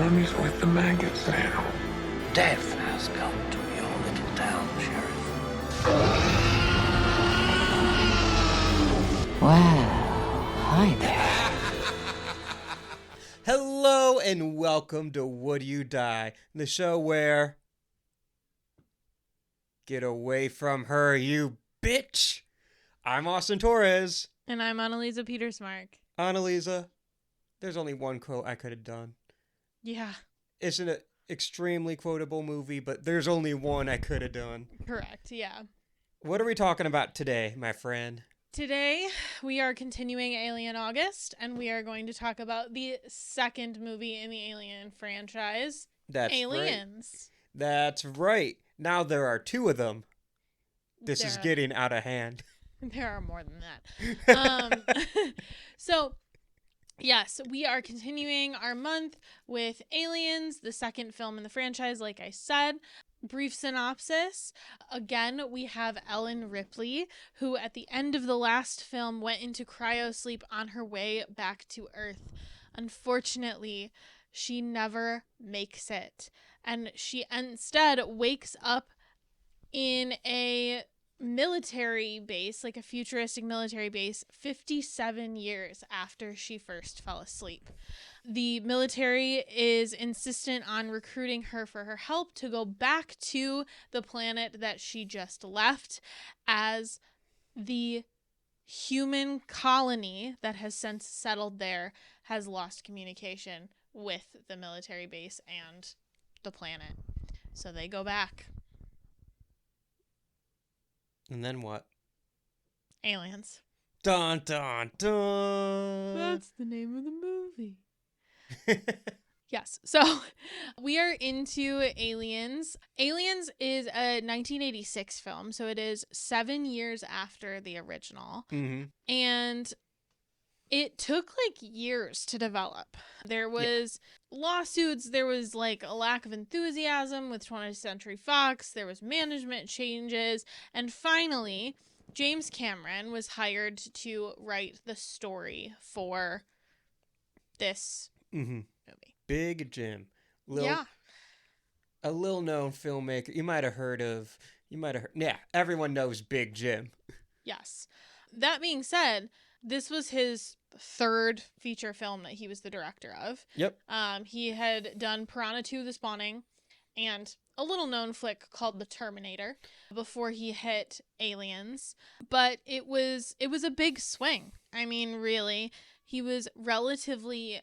mummy's with the maggots now. Death has come to your little town, Sheriff. Well, hi there. Hello and welcome to Would You Die, the show where... Get away from her, you bitch! I'm Austin Torres. And I'm Anneliese Petersmark. Anneliese, there's only one quote I could have done. Yeah. It's an extremely quotable movie, but there's only one I could have done. Correct, yeah. What are we talking about today, my friend? Today, we are continuing Alien August, and we are going to talk about the second movie in the Alien franchise, That's Aliens. Right. That's right. Now there are two of them. This is getting out of hand. There are more than that. So, yes, we are continuing our month with Aliens, the second film in the franchise, like I said. Brief synopsis. Again, we have Ellen Ripley, who at the end of the last film went into cryosleep on her way back to Earth. Unfortunately, she never makes it. And she instead wakes up in a military base, like a futuristic military base, 57 years after she first fell asleep. The military is insistent on recruiting her for her help to go back to the planet that she just left, as the human colony that has since settled there has lost communication with the military base and the planet. So they go back. And then what? Aliens. Dun, dun, dun. That's the name of the movie. Yes. So we are into Aliens. Aliens is a 1986 film, so it is 7 years after the original. Mm-hmm. And it took like years to develop. There was lawsuits, there was like a lack of enthusiasm with 20th Century Fox, there was management changes, and finally James Cameron was hired to write the story for this movie. Big Jim. A little known filmmaker. You might have heard. Yeah, everyone knows Big Jim. Yes. That being said, this was his third feature film that he was the director of. Yep. He had done Piranha 2: The Spawning and a little known flick called The Terminator before he hit Aliens. But it was a big swing. I mean, really, he was relatively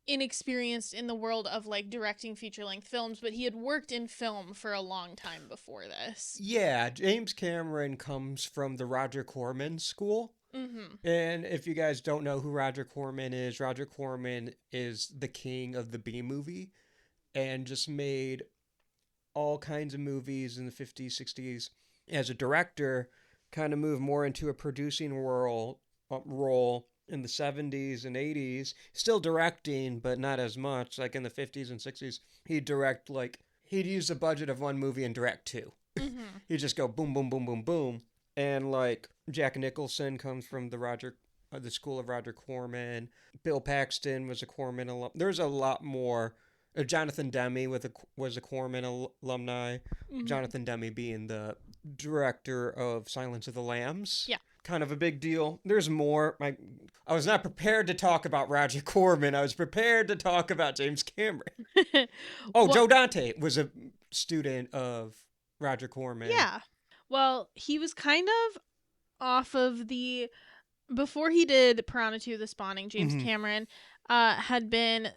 inexperienced in the world of like directing feature-length films, but he had worked in film for a long time before this. Yeah, James Cameron comes from the Roger Corman school. Mm-hmm. And if you guys don't know who Roger Corman is the king of the B-movie and just made all kinds of movies in the 50s, 60s. As a director, kind of moved more into a producing role in the 70s and 80s, still directing, but not as much. Like in the 50s and 60s, he'd use the budget of one movie and direct two. Mm-hmm. He'd just go boom, boom, boom, boom, boom. And like Jack Nicholson comes from the school of Roger Corman. Bill Paxton was a Corman alum. There's a lot more. Jonathan Demme was a Corman alumni. Mm-hmm. Jonathan Demme being the director of Silence of the Lambs. Yeah. Kind of a big deal. There's more. I was not prepared to talk about Roger Corman. I was prepared to talk about James Cameron. Joe Dante was a student of Roger Corman. Yeah. Well, he was kind of off of before he did Piranha 2: The Spawning, James Cameron had been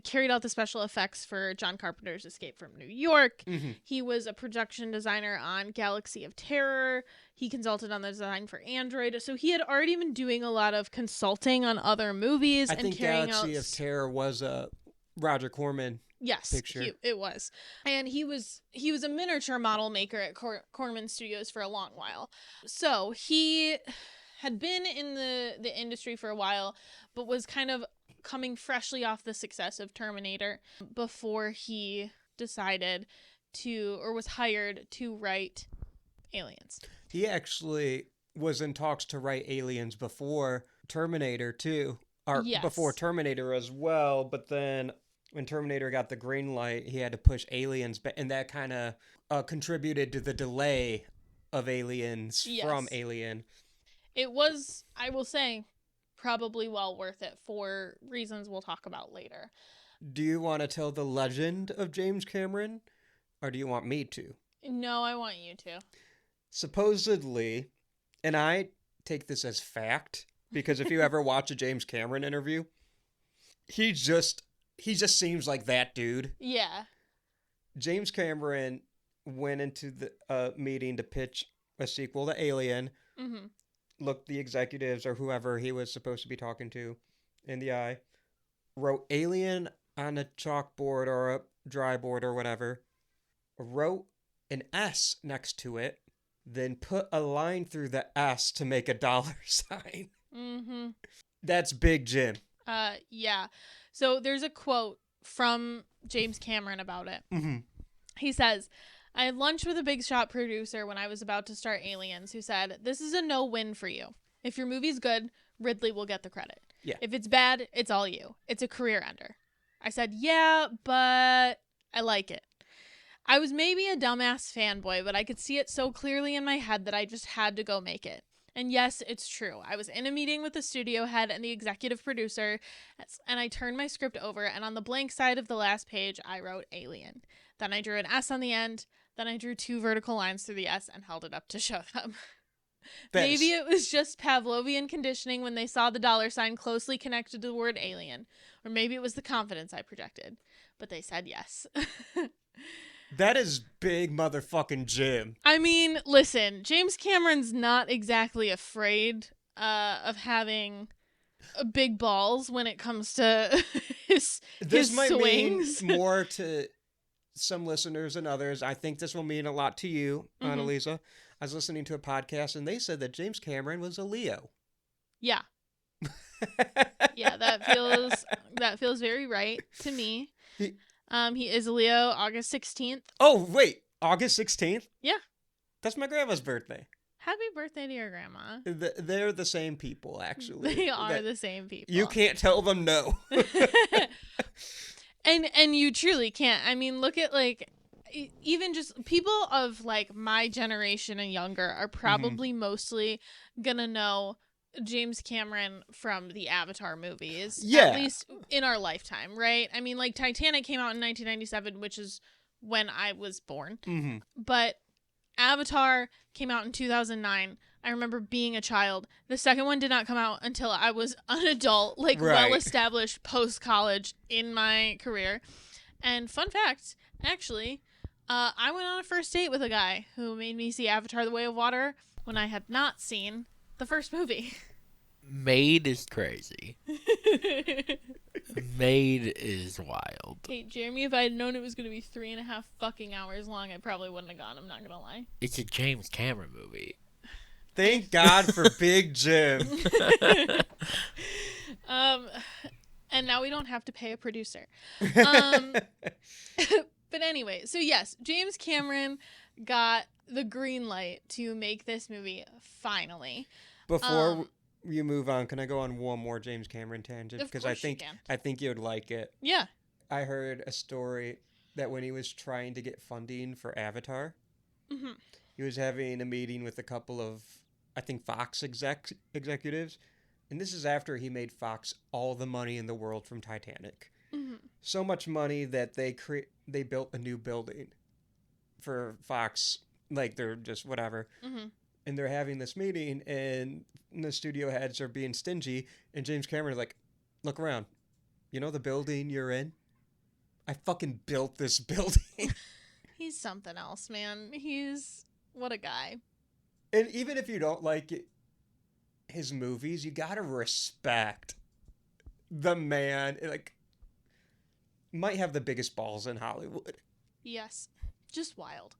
carried out the special effects for John Carpenter's Escape from New York. Mm-hmm. He was a production designer on Galaxy of Terror. He consulted on the design for Android. So he had already been doing a lot of consulting on other movies. I think Galaxy of Terror was a Roger Corman picture. It was. And he was a miniature model maker at Corman Studios for a long while. So he had been in the industry for a while, but was kind of coming freshly off the success of Terminator before he decided was hired to write Aliens. He actually was in talks to write Aliens before Terminator too. before Yes. Terminator as well, but then when Terminator got the green light, he had to push Aliens back, and that kind of contributed to the delay of Aliens from Yes. Alien. It was, I will say, probably well worth it for reasons we'll talk about later. Do you want to tell the legend of James Cameron, or do you want me to? No, I want you to. Supposedly, and I take this as fact, because if you ever watch a James Cameron interview, he just seems like that dude. Yeah. James Cameron went into the meeting to pitch a sequel to Alien, Mm-hmm. looked the executives or whoever he was supposed to be talking to in the eye, wrote Alien on a chalkboard or a dry board or whatever, wrote an S next to it, then put a line through the S to make a dollar sign. Mm-hmm. That's Big Jim. Yeah. So there's a quote from James Cameron about it. Mm-hmm. He says, I had lunch with a big shot producer when I was about to start Aliens who said, this is a no-win for you. If your movie's good, Ridley will get the credit. Yeah. If it's bad, it's all you. It's a career ender. I said, yeah, but I like it. I was maybe a dumbass fanboy, but I could see it so clearly in my head that I just had to go make it. And yes, it's true. I was in a meeting with the studio head and the executive producer, and I turned my script over, and on the blank side of the last page, I wrote Alien. Then I drew an S on the end. Then I drew 2 vertical lines through the S and held it up to show them. Maybe it was just Pavlovian conditioning when they saw the dollar sign closely connected to the word alien. Or maybe it was the confidence I projected. But they said yes. That is big motherfucking Jim. I mean, listen, James Cameron's not exactly afraid of having big balls when it comes to his This swings. Mean more to some listeners than others. I think this will mean a lot to you, Anneliese. I was listening to a podcast and they said that James Cameron was a Leo. Yeah. Yeah, that feels very right to me. He is a Leo, August 16th. Oh, wait, August 16th? Yeah. That's my grandma's birthday. Happy birthday to your grandma. They're the same people, actually. They are the same people. You can't tell them no. And you truly can't. I mean, look at like even just people of like my generation and younger are probably mostly gonna know James Cameron from the Avatar movies. Yeah. At least in our lifetime, right? I mean, like Titanic came out in 1997, which is when I was born. Mm-hmm. But Avatar came out in 2009. I remember being a child. The second one did not come out until I was an adult, like Right. well-established post-college in my career. And fun fact, actually, I went on a first date with a guy who made me see Avatar: The Way of Water when I had not seen the first movie. Made is crazy. Made is wild. Hey, Jeremy, if I had known it was going to be 3.5 fucking hours long, I probably wouldn't have gone. I'm not going to lie. It's a James Cameron movie. Thank God for Big Jim. And now we don't have to pay a producer. But anyway, so yes, James Cameron got the green light to make this movie finally. Before you move on, can I go on one more James Cameron tangent? Of Because course you can. I think you'd like it. Yeah. I heard a story that when he was trying to get funding for Avatar, he was having a meeting with a couple of, I think, Fox executives. And this is after he made Fox all the money in the world from Titanic. So much money that they built a new building for Fox. Like, they're just whatever. And they're having this meeting, and the studio heads are being stingy. And James Cameron is like, look around. You know the building you're in? I fucking built this building. He's something else, man. What a guy. And even if you don't like his movies, you gotta respect the man. Like, might have the biggest balls in Hollywood. Yes. Just wild.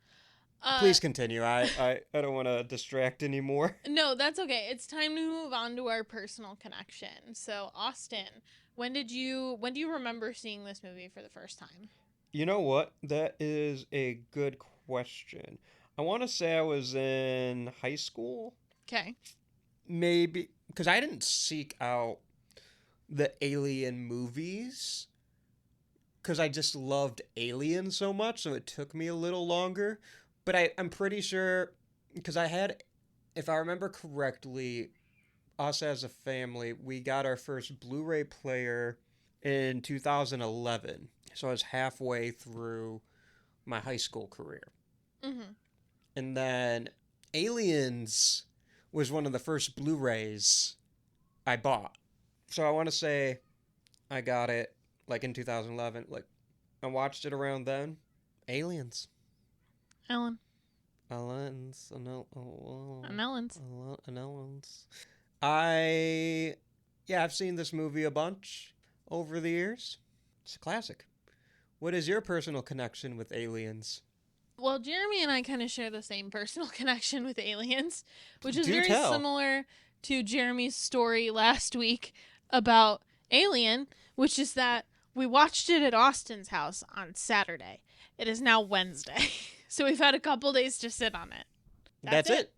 Please continue. I don't want to distract anymore. No, that's okay. It's time to move on to our personal connection. So, Austin, when do you remember seeing this movie for the first time? You know what? That is a good question. I want to say I was in high school. Okay. Maybe, because I didn't seek out the Alien movies because I just loved Alien so much, so it took me a little longer. But I'm pretty sure, because I had, if I remember correctly, us as a family, we got our first Blu-ray player in 2011. So I was halfway through my high school career. Mm-hmm. And then Aliens was one of the first Blu-rays I bought. So I want to say I got it like in 2011. Like I watched it around then. Aliens. Ellen. Aliens. Ellens. I've seen this movie a bunch over the years. It's a classic. What is your personal connection with Aliens? Well, Jeremy and I kind of share the same personal connection with Aliens, which is Do very tell. similar to Jeremy's story last week about Alien, which is that we watched it at Austin's house on Saturday. It is now Wednesday, so we've had a couple days to sit on it. That's it.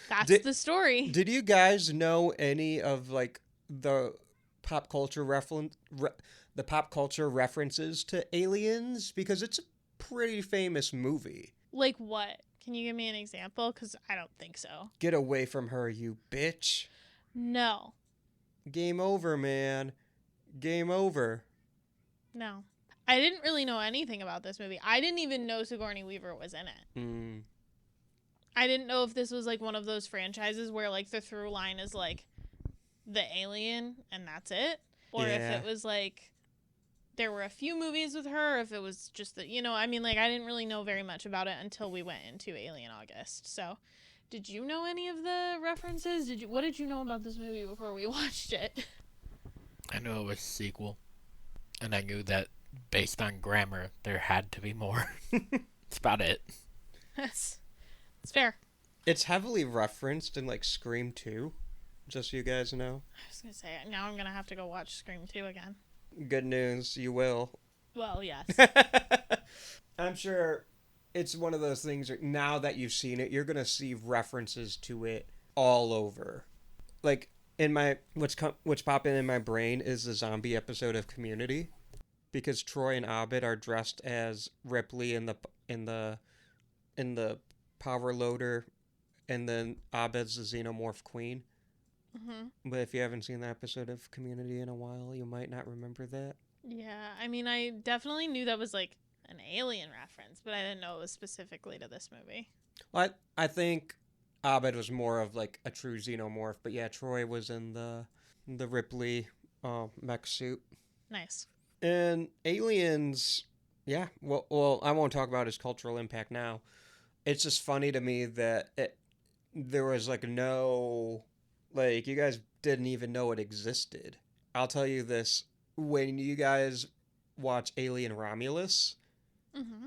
That's the story. Did you guys know any of like the pop culture references to Aliens? Because it's a pretty famous movie. Like what? Can you give me an example? Because I don't think so. Get away from her, you bitch. No. Game over, man. Game over. No. I didn't really know anything about this movie. I didn't even know Sigourney Weaver was in it. I didn't know if this was like one of those franchises where like the through line is like the alien and that's it. Or if it was like there were a few movies with her, if it was just that, I mean, like I didn't really know very much about it until we went into Alien August. So did you know any of the references? What did you know about this movie before we watched it? I knew it was a sequel. And I knew that based on grammar, there had to be more. That's about it. It's fair. It's heavily referenced in like Scream 2, just so you guys know. I was going to say, now I'm going to have to go watch Scream 2 again. Good news, you will. Well, yes. I'm sure it's one of those things that now that you've seen it, you're going to see references to it all over. Like in my what's popping in my brain is the zombie episode of Community, because Troy and Abed are dressed as Ripley in the power loader, and then Abed's the xenomorph queen. Mm-hmm. But if you haven't seen that episode of Community in a while, you might not remember that. Yeah, I mean, I definitely knew that was like an Alien reference, but I didn't know it was specifically to this movie. Well, I think Abed was more of like a true xenomorph, but yeah, Troy was in the Ripley mech suit. Nice. And Aliens, yeah, well, I won't talk about his cultural impact now. It's just funny to me that there was like no, like you guys didn't even know it existed. I'll tell you this, when you guys watch Alien Romulus,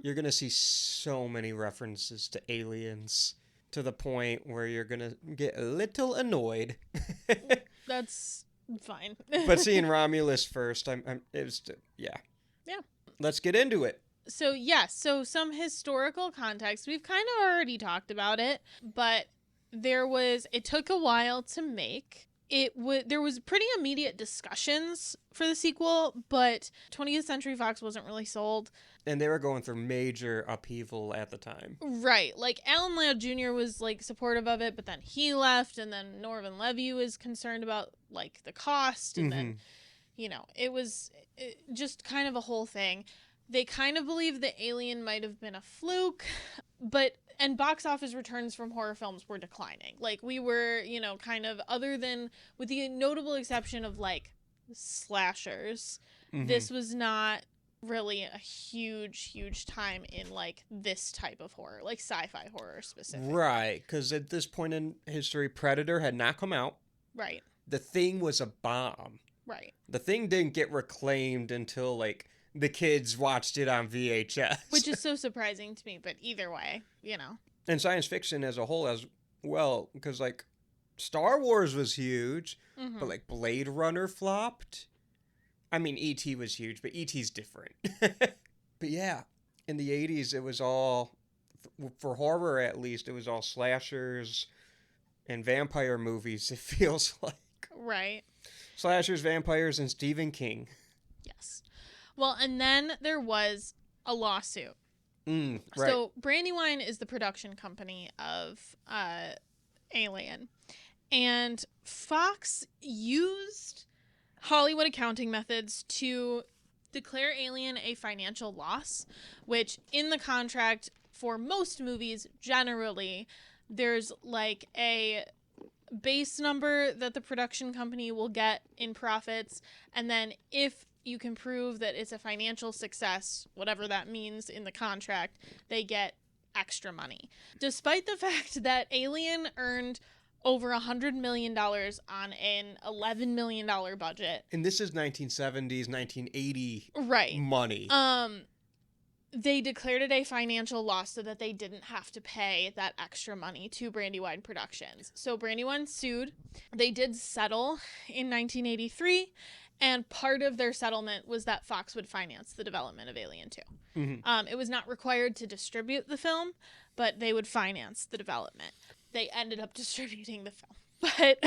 you're going to see so many references to aliens to the point where you're going to get a little annoyed. That's fine. But seeing Romulus first, yeah. Let's get into it. So, yes, so some historical context. We've kind of already talked about it, but it took a while to make. There was pretty immediate discussions for the sequel, but 20th Century Fox wasn't really sold. And they were going through major upheaval at the time. Right. Like, Alan Ladd Jr. was, like, supportive of it, but then he left, and then Norman Levy was concerned about, like, the cost, and then, it was just kind of a whole thing. They kind of believe the Alien might have been a fluke, and box office returns from horror films were declining. Like, we were, kind of, other than, with the notable exception of, like, slashers, this was not really a huge time in, like, this type of horror, like sci-fi horror specifically. Right, because at this point in history, Predator had not come out. Right. The Thing was a bomb. Right. The Thing didn't get reclaimed until, like, the kids watched it on VHS. Which is so surprising to me, but either way, And science fiction as a whole as well, because, like, Star Wars was huge, but, like, Blade Runner flopped. I mean, E.T. was huge, but E.T.'s different. But yeah, in the 80s, it was all, for horror at least, it was all slashers and vampire movies, it feels like. Right. Slashers, vampires, and Stephen King. Yes. Well, and then there was a lawsuit. Right. So Brandywine is the production company of Alien. And Fox used Hollywood accounting methods to declare Alien a financial loss, which in the contract for most movies, generally, there's like a base number that the production company will get in profits. And then if you can prove that it's a financial success, whatever that means in the contract, they get extra money. Despite the fact that Alien earned over $100 million on an $11 million budget. And this is 1970s, 1980 right. money. They declared it a financial loss so that they didn't have to pay that extra money to Brandywine Productions. So Brandywine sued. They did settle in 1983, and part of their settlement was that Fox would finance the development of Alien 2. Mm-hmm. It was not required to distribute the film, but they would finance the development. They ended up distributing the film. But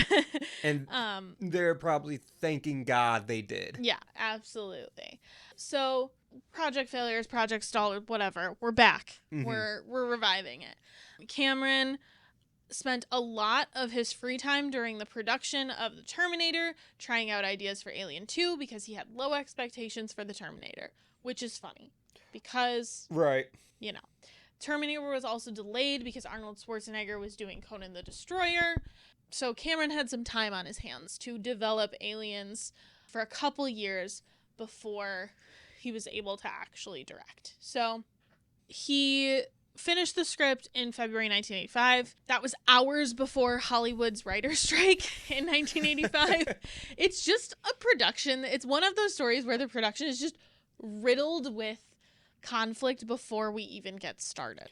and they're probably thanking God they did. Yeah, absolutely. So project failures, project stall, whatever. We're back. Mm-hmm. We're reviving it. Cameron spent a lot of his free time during the production of The Terminator trying out ideas for Alien 2 because he had low expectations for The Terminator, which is funny because, right, you know, Terminator was also delayed because Arnold Schwarzenegger was doing Conan the Destroyer. So Cameron had some time on his hands to develop Aliens for a couple years before he was able to actually direct. So he finished the script in February 1985. That was hours before Hollywood's writer's strike in 1985. It's just a production. It's one of those stories where the production is just riddled with conflict before we even get started.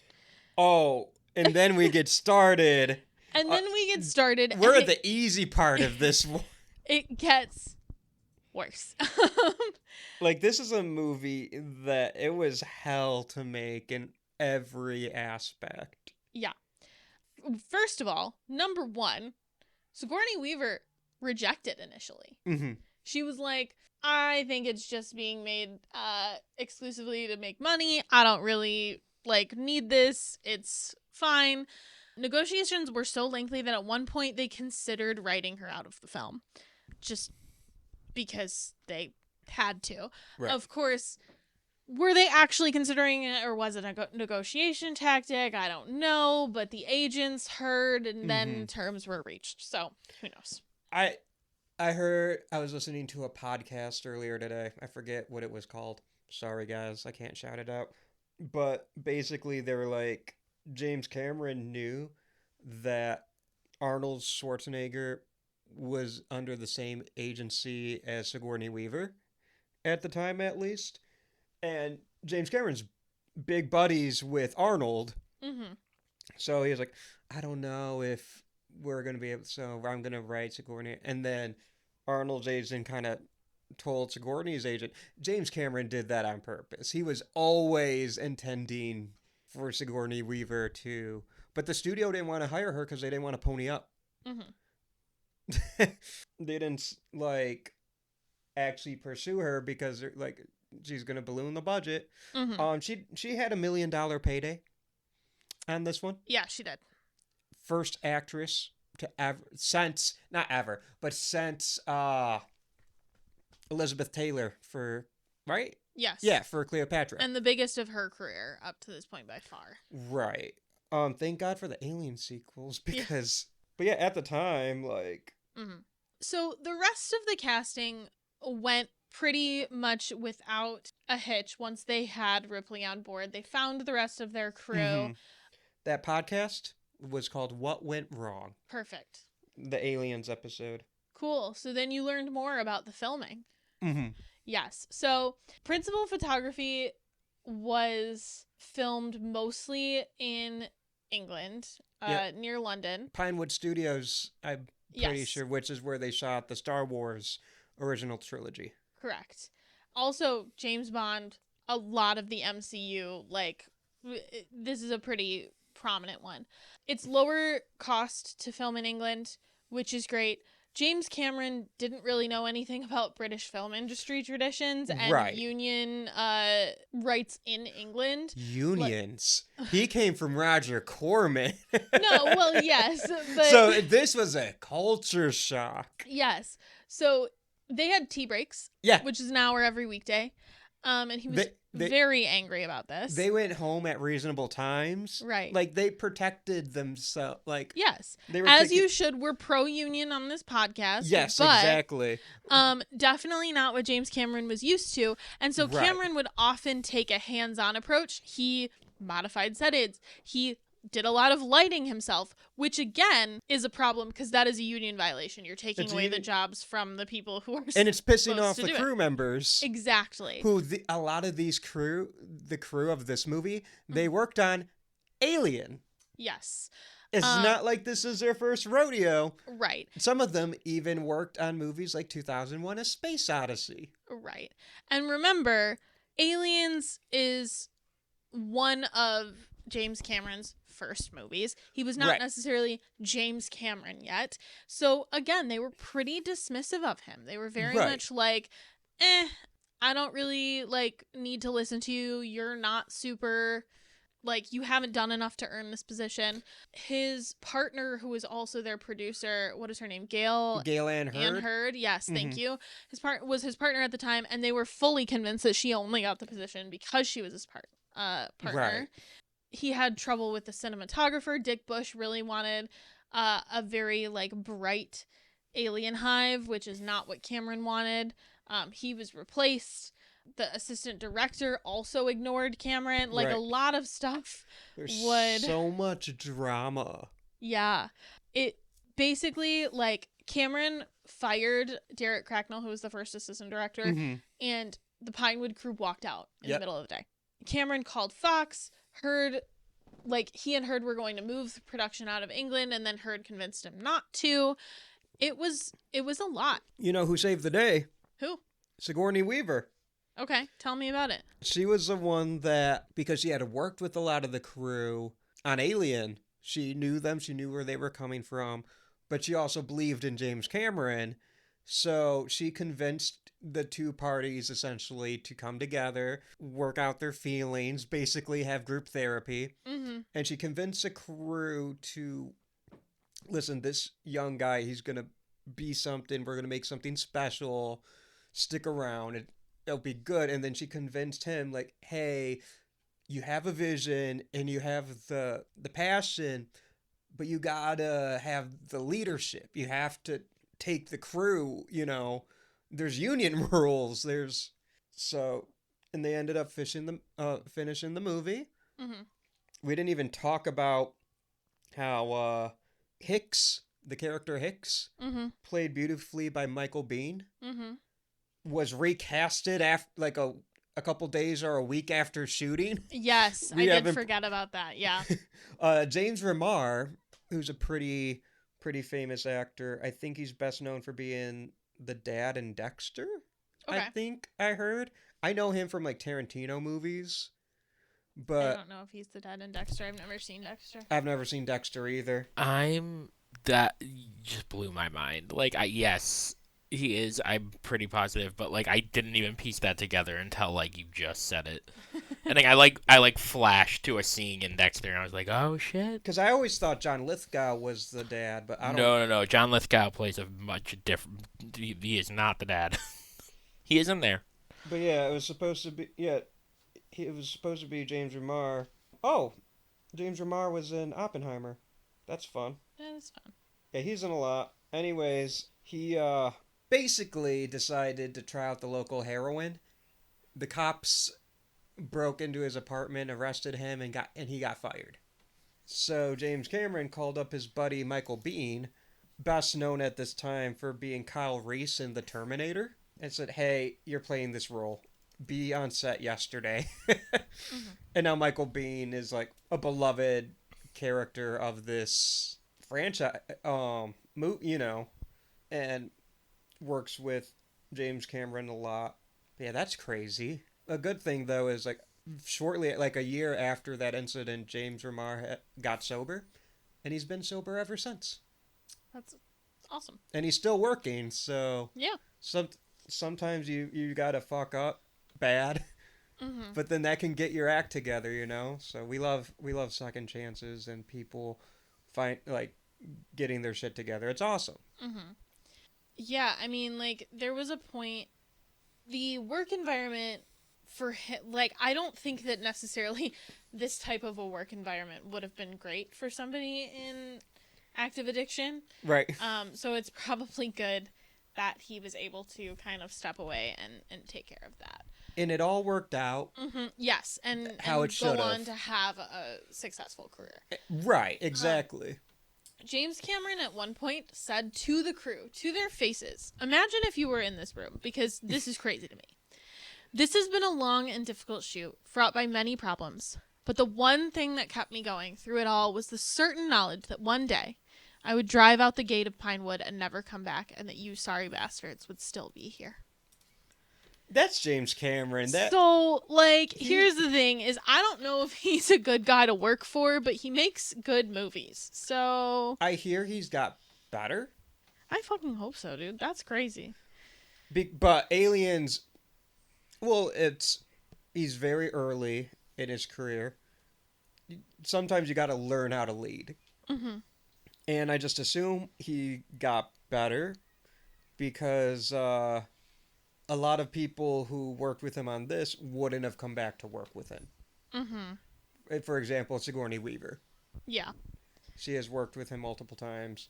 Oh, and then we get started. And then we get started. We're at the easy part of this. It gets worse. Like, this is a movie that it was hell to make in every aspect. Yeah. First of all, number one, Sigourney Weaver rejected initially. Mm-hmm. She was like, I think it's just being made exclusively to make money. I don't really, need this. It's fine. Negotiations were so lengthy that at one point they considered writing her out of the film. Just because they had to. Right. Of course, were they actually considering it, or was it a negotiation tactic? I don't know, but the agents heard, and then terms were reached. So, who knows? I was listening to a podcast earlier today. I forget what it was called. Sorry, guys. I can't shout it out. But basically, they were like, James Cameron knew that Arnold Schwarzenegger was under the same agency as Sigourney Weaver at the time, at least. And James Cameron's big buddies with Arnold. Mm-hmm. So he was like, I don't know if we're going to be able, so I'm going to write Sigourney. And then Arnold's agent kind of told Sigourney's agent, James Cameron did that on purpose. He was always intending for Sigourney Weaver to, but the studio didn't want to hire her because they didn't want to pony up. Mm-hmm. They didn't actually pursue her because they're she's gonna balloon the budget. Mm-hmm. She had $1 million payday on this one. Yeah, she did. First actress to ever since Elizabeth Taylor for, right? Yes. Yeah, for Cleopatra. And the biggest of her career up to this point by far. Right. Thank God for the Alien sequels because, but yeah, at the time, Mm-hmm. So the rest of the casting went pretty much without a hitch once they had Ripley on board. They found the rest of their crew. Mm-hmm. That podcast was called What Went Wrong. Perfect. The Aliens episode. Cool. So then you learned more about the filming. Mm-hmm. Yes. So principal photography was filmed mostly in England, near London. Pinewood Studios, I'm pretty sure, which is where they shot the Star Wars original trilogy. Correct. Also, James Bond, a lot of the MCU, this is a pretty prominent one. It's lower cost to film in England, which is great. James Cameron didn't really know anything about British film industry traditions and Right. union rights in England. Unions. He came from Roger Corman. No, well, yes, but So this was a culture shock. yes. So they had tea breaks, Yeah. which is an hour every weekday. And he was very angry about this. They went home at reasonable times. Right. Like, they protected themselves. Like, yes, they were as you should. We're pro-union on this podcast. Yes, but, exactly. Definitely not what James Cameron was used to. And so Right. Cameron would often take a hands-on approach. He modified set-ins. He did a lot of lighting himself, which again is a problem because that is a union violation. You're taking away the jobs from the people who are and it's pissing off the crew members. Exactly. Who a lot of these the crew of this movie, they worked on Alien. Yes. It's not like this is their first rodeo. Right. Some of them even worked on movies like 2001: A Space Odyssey. Right. And remember, Aliens is one of James Cameron's first movies. He was not necessarily James Cameron yet. So again, they were pretty dismissive of him. They were very much like, I don't really need to listen to you. You're not super, you haven't done enough to earn this position. His partner, who was also their producer, what is her name? Gail Ann Hurd. Ann Hurd. Yes, thank you. Was his partner at the time, and they were fully convinced that she only got the position because she was his partner. Right. He had trouble with the cinematographer. Dick Bush really wanted a very bright alien hive, which is not what Cameron wanted. He was replaced. The assistant director also ignored Cameron. A lot of stuff. There's so much drama. Yeah. It basically, Cameron fired Derek Cracknell, who was the first assistant director, and the Pinewood crew walked out in the middle of the day. Cameron called Fox. Hurd, he and Hurd were going to move the production out of England, and then Hurd convinced him not to. It was a lot. You know who saved the day? Who? Sigourney Weaver. Okay, tell me about it. She was the one that, because she had worked with a lot of the crew on Alien, she knew them, she knew where they were coming from, but she also believed in James Cameron, so she convinced the two parties essentially to come together, work out their feelings, basically have group therapy, and she convinced the crew to, listen, this young guy, he's going to be something, we're going to make something special, stick around, it'll be good. And then she convinced him, hey, you have a vision and you have the passion, but you gotta have the leadership. You have to take the crew, there's union rules. And they ended up finishing the movie. We didn't even talk about how Hicks, the character Hicks, played beautifully by Michael Biehn, was recasted after a couple days or a week after shooting. Yes, I did forget about that. Yeah. James Remar, who's a pretty famous actor. I think he's best known for being the dad in Dexter. Okay. I think I heard. I know him from Tarantino movies, but I don't know if he's the dad in Dexter. I've never seen Dexter. I've never seen Dexter either. That just blew my mind. Yes, he is. I'm pretty positive, but I didn't even piece that together until you just said it. And I flashed to a scene in Dexter, and I was like, oh shit. Because I always thought John Lithgow was the dad, but I don't. No. John Lithgow plays a much different. He is not the dad. He is in there. But yeah, it was supposed to be. Yeah, it was supposed to be James Remar. Oh, James Remar was in Oppenheimer. That's fun. That is fun. Yeah, he's in a lot. Anyways, he basically decided to try out the local heroin. The cops broke into his apartment, arrested him, and he got fired. So James Cameron called up his buddy Michael Biehn, best known at this time for being Kyle Reese in The Terminator, and said, hey, you're playing this role. Be on set yesterday. And now Michael Biehn is a beloved character of this franchise, and works with James Cameron a lot. Yeah, that's crazy. A good thing, though, is shortly, a year after that incident, James Remar got sober, and he's been sober ever since. That's Awesome. And he's still working, so Yeah. sometimes you gotta fuck up bad, Mm-hmm. but then that can get your act together, So we love second chances and people find like getting their shit together. It's awesome. Mm-hmm. Yeah, I mean, like, there was a point, the work environment for him, like, I don't think that necessarily this type of a work environment would have been great for somebody in active addiction. Right. So it's probably good that he was able to kind of step away and take care of that. And it all worked out. Mm-hmm. Yes, and How and it go should've. on to have a successful career. Right, exactly. James Cameron at one point said to the crew, to their faces, imagine if you were in this room, because this is crazy to me. This has been a long and difficult shoot, fraught by many problems. But the one thing that kept me going through it all was the certain knowledge that one day I would drive out the gate of Pinewood and never come back, and that you sorry bastards would still be here. That's James Cameron. So, like, here's the thing, is I don't know if he's a good guy to work for, but he makes good movies. So I hear he's got better. I fucking hope so, dude. That's crazy. But Aliens, well, he's very early in his career. Sometimes you got to learn how to lead. Mm-hmm. And I just assume he got better because a lot of people who worked with him on this wouldn't have come back to work with him. Mm-hmm. For example, Sigourney Weaver. Yeah. She has worked with him multiple times.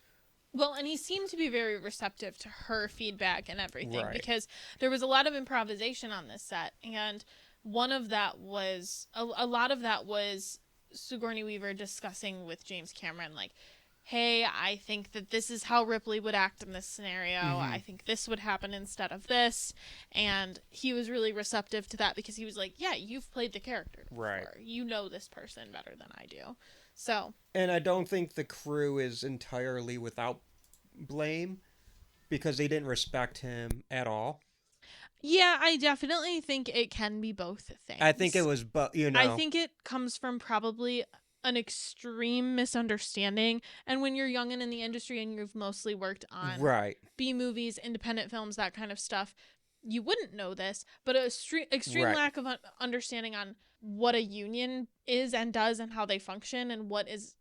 Well, and he seemed to be very receptive to her feedback and everything, Right. because there was a lot of improvisation on this set, and one of that was a lot of that was Sigourney Weaver discussing with James Cameron, like, hey, I think that this is how Ripley would act in this scenario. Mm-hmm. I think this would happen instead of this. And he was really receptive to that, because he was like, yeah, you've played the character before. Right. You know this person better than I do. So. And I don't think the crew is entirely without blame because they didn't respect him at all. Yeah, I definitely think it can be both things. I think it was, I think it comes from probably an extreme misunderstanding. And when you're young and in the industry and you've mostly worked on right. B movies, independent films, that kind of stuff, you wouldn't know this. But an extreme Right. lack of understanding on what a union is and does and how they function and what is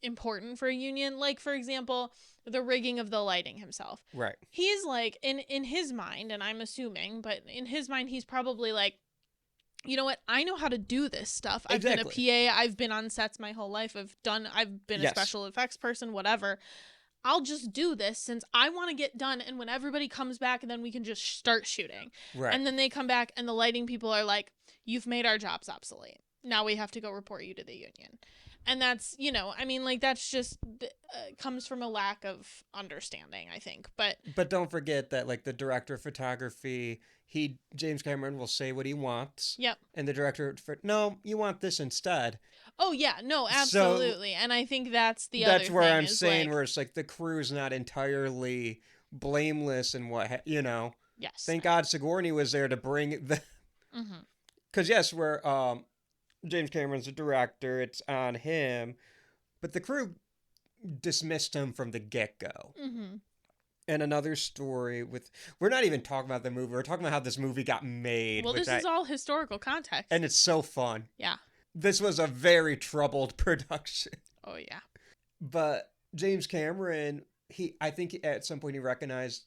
important for a union. Like, for example, the rigging of the lighting himself. Right. He's like, in his mind, and I'm assuming, but in his mind, he's probably like, you know what? I know how to do this stuff. I've been a PA. I've been on sets my whole life. I've been a special effects person, whatever. I'll just do this since I want to get done. And when everybody comes back, then we can just start shooting. Right. And then they come back and the lighting people are like, you've made our jobs obsolete. Now we have to go report you to the union. And that's, I mean, like, that's just comes from a lack of understanding, I think. But don't forget that, like, the director of photography, James Cameron will say what he wants. Yep. And the director, no, you want this instead. Oh, yeah. No, absolutely. And I think that's the other thing. That's where I'm saying, where it's like the crew's not entirely blameless and Yes. Thank God Sigourney was there to bring the... Mm-hmm. Because, yes, James Cameron's the director, it's on him, but the crew dismissed him from the get-go. Mm-hmm. And another story we're not even talking about the movie, we're talking about how this movie got made. Well, this is all historical context. And it's so fun. Yeah. This was a very troubled production. Oh, yeah. But James Cameron, I think at some point he recognized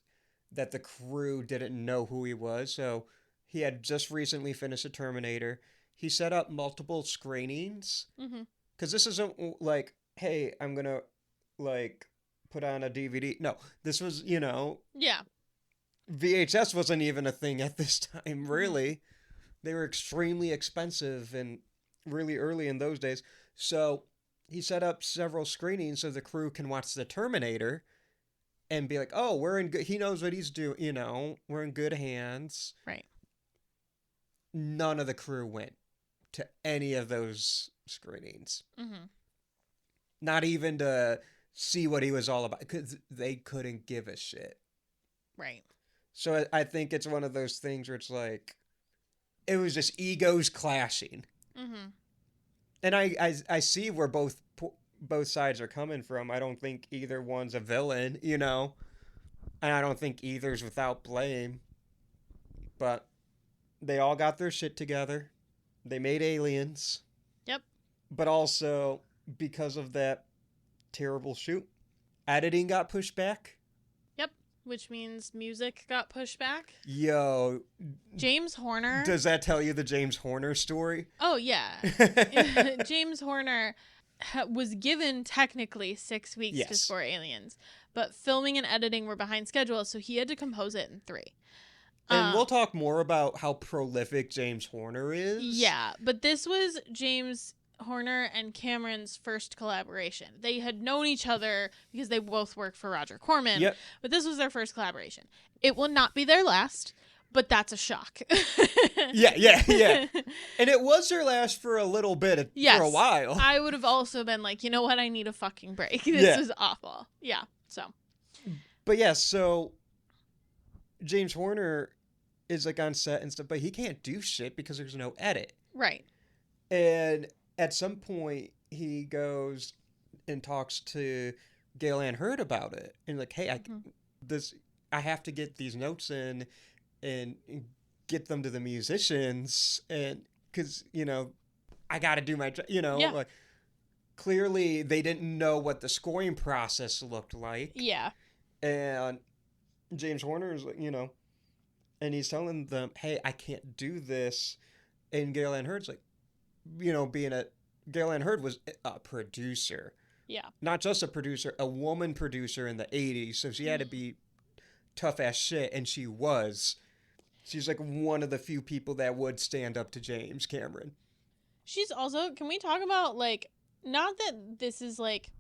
that the crew didn't know who he was, so he had just recently finished a Terminator. He set up multiple screenings. Mm-hmm. Because this isn't like, hey, I'm going to, like, put on a DVD. No, this was, Yeah. VHS wasn't even a thing at this time, really. They were extremely expensive and really early in those days. So he set up several screenings so the crew can watch the Terminator and be like, oh, we're in good, he knows what he's doing, we're in good hands. Right. None of the crew went to any of those screenings. Mm-hmm. Not even to see what he was all about, because they couldn't give a shit. Right. So I think it's one of those things where it's like, it was just egos clashing. Mm-hmm. And I see where both sides are coming from. I don't think either one's a villain, And I don't think either's without blame. But they all got their shit together. They made Aliens. Yep. But also, because of that terrible shoot, editing got pushed back. Yep. Which means music got pushed back. Yo. James Horner. Does that tell you the James Horner story? Oh, yeah. James Horner was given technically 6 weeks to Yes. score Aliens, but filming and editing were behind schedule, so he had to compose it in 3. And we'll talk more about how prolific James Horner is. Yeah, but this was James Horner and Cameron's first collaboration. They had known each other because they both worked for Roger Corman, Yep. but this was their first collaboration. It will not be their last, but that's a shock. Yeah. And it was their last for a little bit, Yes. for a while. I would have also been like, you know what? I need a fucking break. This Yeah. is awful. Yeah, so. But yeah, so James Horner is like on set and stuff, but he can't do shit because there's no edit. Right. And at some point, he goes and talks to Gail Ann Hurd about it, and like, hey, I have to get these notes in and get them to the musicians, and because I got to do my job. Yeah. Like clearly they didn't know what the scoring process looked like. Yeah. And James Horner is like, and he's telling them, hey, I can't do this. And Gail Ann Hurd's like, Gail Ann Hurd was a producer. Yeah. Not just a producer, a woman producer in the 80s. So she had to be tough as shit, and she was. She's like one of the few people that would stand up to James Cameron. She's also, can we talk about, like, not that this is, like,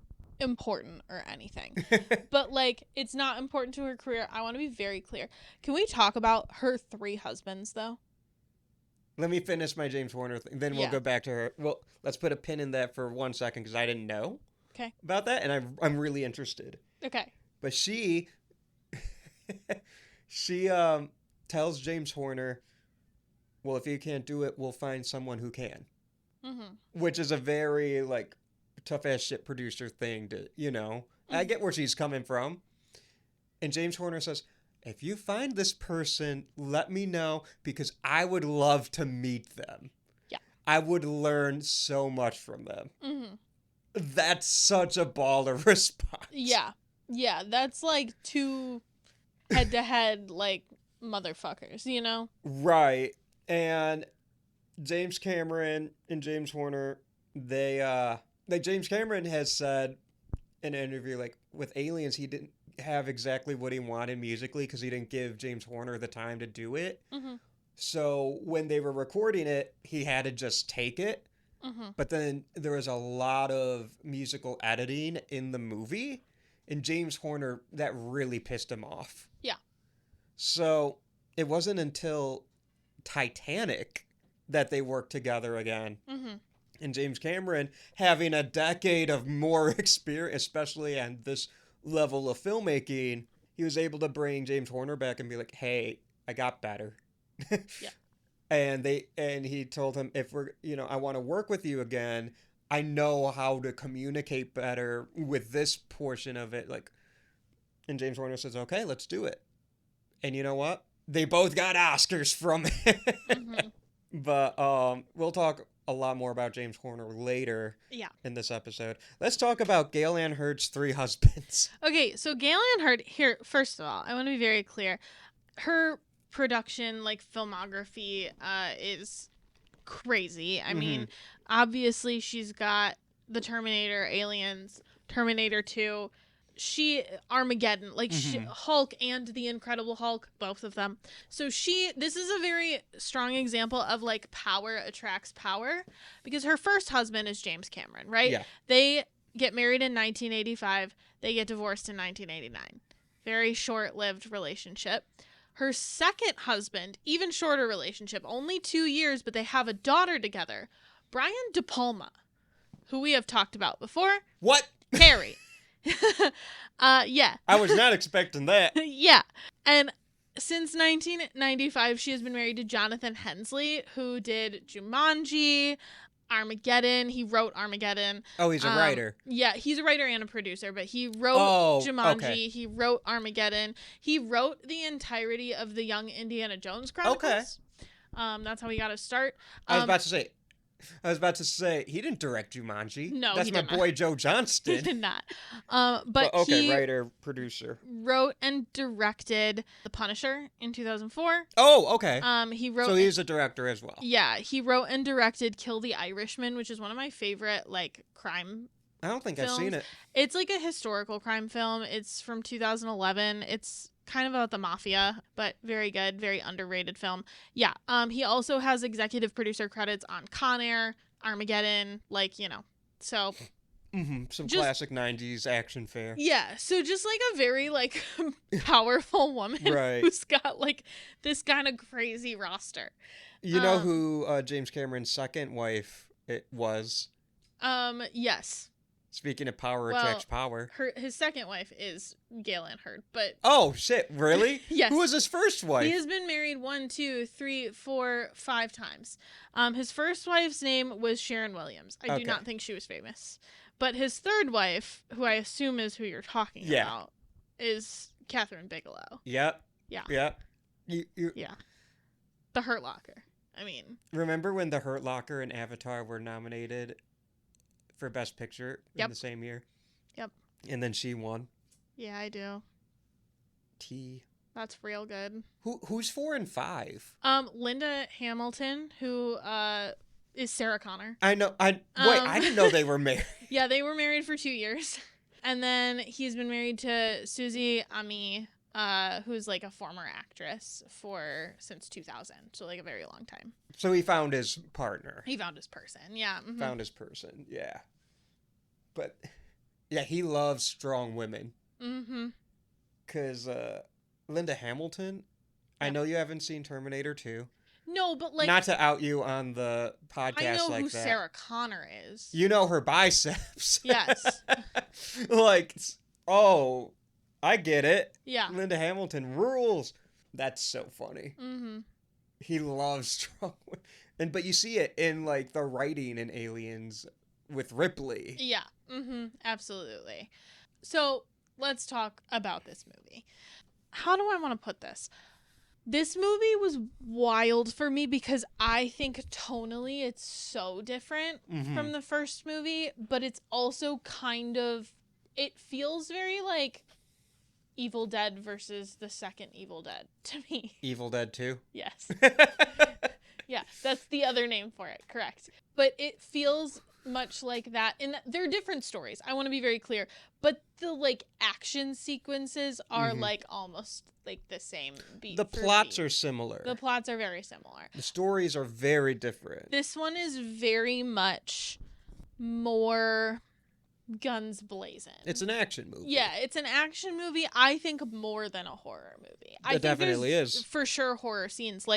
important or anything, but, like, it's not important to her career. I want to be very clear. Can we talk about her 3 husbands, though? Let me finish my James Horner thing. Then we'll go back to her. Well, let's put a pin in that for 1 second because I didn't know about that, and I'm really interested. Okay. But she tells James Horner, well, if you can't do it, we'll find someone who can. Mm-hmm. Which is a very, like, tough-ass shit producer thing to, I get where she's coming from. And James Horner says, if you find this person, let me know because I would love to meet them. Yeah. I would learn so much from them. Mm-hmm. That's such a baller response. Yeah. Yeah, that's like 2 head-to-head, like, motherfuckers, Right. And James Cameron and James Horner, James Cameron has said in an interview, like, with Aliens, he didn't have exactly what he wanted musically because he didn't give James Horner the time to do it. Mm-hmm. So when they were recording it, he had to just take it. Mm-hmm. But then there was a lot of musical editing in the movie, and James Horner, that really pissed him off. Yeah. So it wasn't until Titanic that they worked together again. Mm-hmm. And James Cameron, having a decade of more experience, especially on this level of filmmaking, he was able to bring James Horner back and be like, hey, I got better. Yeah. And he told him, if I want to work with you again, I know how to communicate better with this portion of it. Like, and James Horner says, okay, let's do it. And you know what? They both got Oscars from it. Mm-hmm. But we'll talk a lot more about James Horner later in this episode. Let's talk about Gail Ann Hurd's 3 husbands. Okay, so Gail Ann Hurd, here, first of all, I want to be very clear. Her production, like, filmography is crazy. I mean, obviously she's got The Terminator, Aliens, Terminator 2, Armageddon, like, Hulk and The Incredible Hulk, both of them. So this is a very strong example of, like, power attracts power, because her first husband is James Cameron, right? Yeah. They get married in 1985. They get divorced in 1989. Very short-lived relationship. Her second husband, even shorter relationship, only 2 years, but they have a daughter together. Brian De Palma, who we have talked about before. What? Harry. Yeah. I was not expecting that. Yeah. And since 1995, she has been married to Jonathan Hensley, who did Jumanji, Armageddon. He wrote Armageddon. Oh, he's a writer. Yeah, he's a writer and a producer, but he wrote Jumanji. Okay. He wrote Armageddon. He wrote the entirety of the Young Indiana Jones Chronicles. Okay. That's how he got his start. I was about to say, he didn't direct Jumanji. No, that's he my did not. boy Joe Johnston. He did not. But okay, he writer, producer. wrote and directed The Punisher in 2004. Oh, okay. He wrote. So he's a director as well. Yeah, he wrote and directed Kill the Irishman, which is one of my favorite crime. I don't think films. I've seen it. It's like a historical crime film. It's from 2011. It's kind of about the mafia, but very good, very underrated film. Yeah. He also has executive producer credits on Con Air, Armageddon, so. Mm-hmm. Some classic 90s action fare. Yeah, so just a very powerful woman right. who's got this kind of crazy roster. You know who James Cameron's second wife was? Yes. Speaking of power attracts power. His second wife is Gail Ann Hurd, but oh shit, really? Yes. Who was his first wife? He has been married 1, 2, 3, 4, 5 times. His first wife's name was Sharon Williams. I do not think she was famous, but his third wife, who I assume is who you're talking about, is Catherine Bigelow. Yep. Yeah. Yeah. Yeah. The Hurt Locker. I mean, remember when The Hurt Locker and Avatar were nominated for Best Picture in the same year? Yep. And then she won. Yeah, I do. That's real good. Who's 4 and 5? Linda Hamilton, who is Sarah Connor. I know. I didn't know they were married. Yeah, they were married for 2 years. And then he's been married to Susie Ami, who's a former actress since 2000, so a very long time. So he found his partner. He found his person, yeah. Mm-hmm. Found his person, yeah. But yeah, he loves strong women. Mm-hmm. Because Linda Hamilton, I know you haven't seen Terminator 2. No, but not to out you on the podcast I know like who that. Sarah Connor is. You know her biceps. Yes. I get it. Yeah. Linda Hamilton rules. That's so funny. Mm-hmm. He loves strong women. But you see it in the writing in Aliens with Ripley. Yeah. Mm-hmm. Absolutely. So let's talk about this movie. How do I want to put this? This movie was wild for me because I think tonally it's so different from the first movie, but it's also it feels very Evil Dead versus the second Evil Dead to me. Evil Dead 2? Yes. Yeah, that's the other name for it, correct. But it feels much like that. And they're different stories. I want to be very clear. But the action sequences are almost the same beat. The plots are similar. The plots are very similar. The stories are very different. This one is very much more guns blazing. It's an action movie. Yeah, it's an action movie, I think, more than a horror movie. I think definitely is. For sure horror scenes.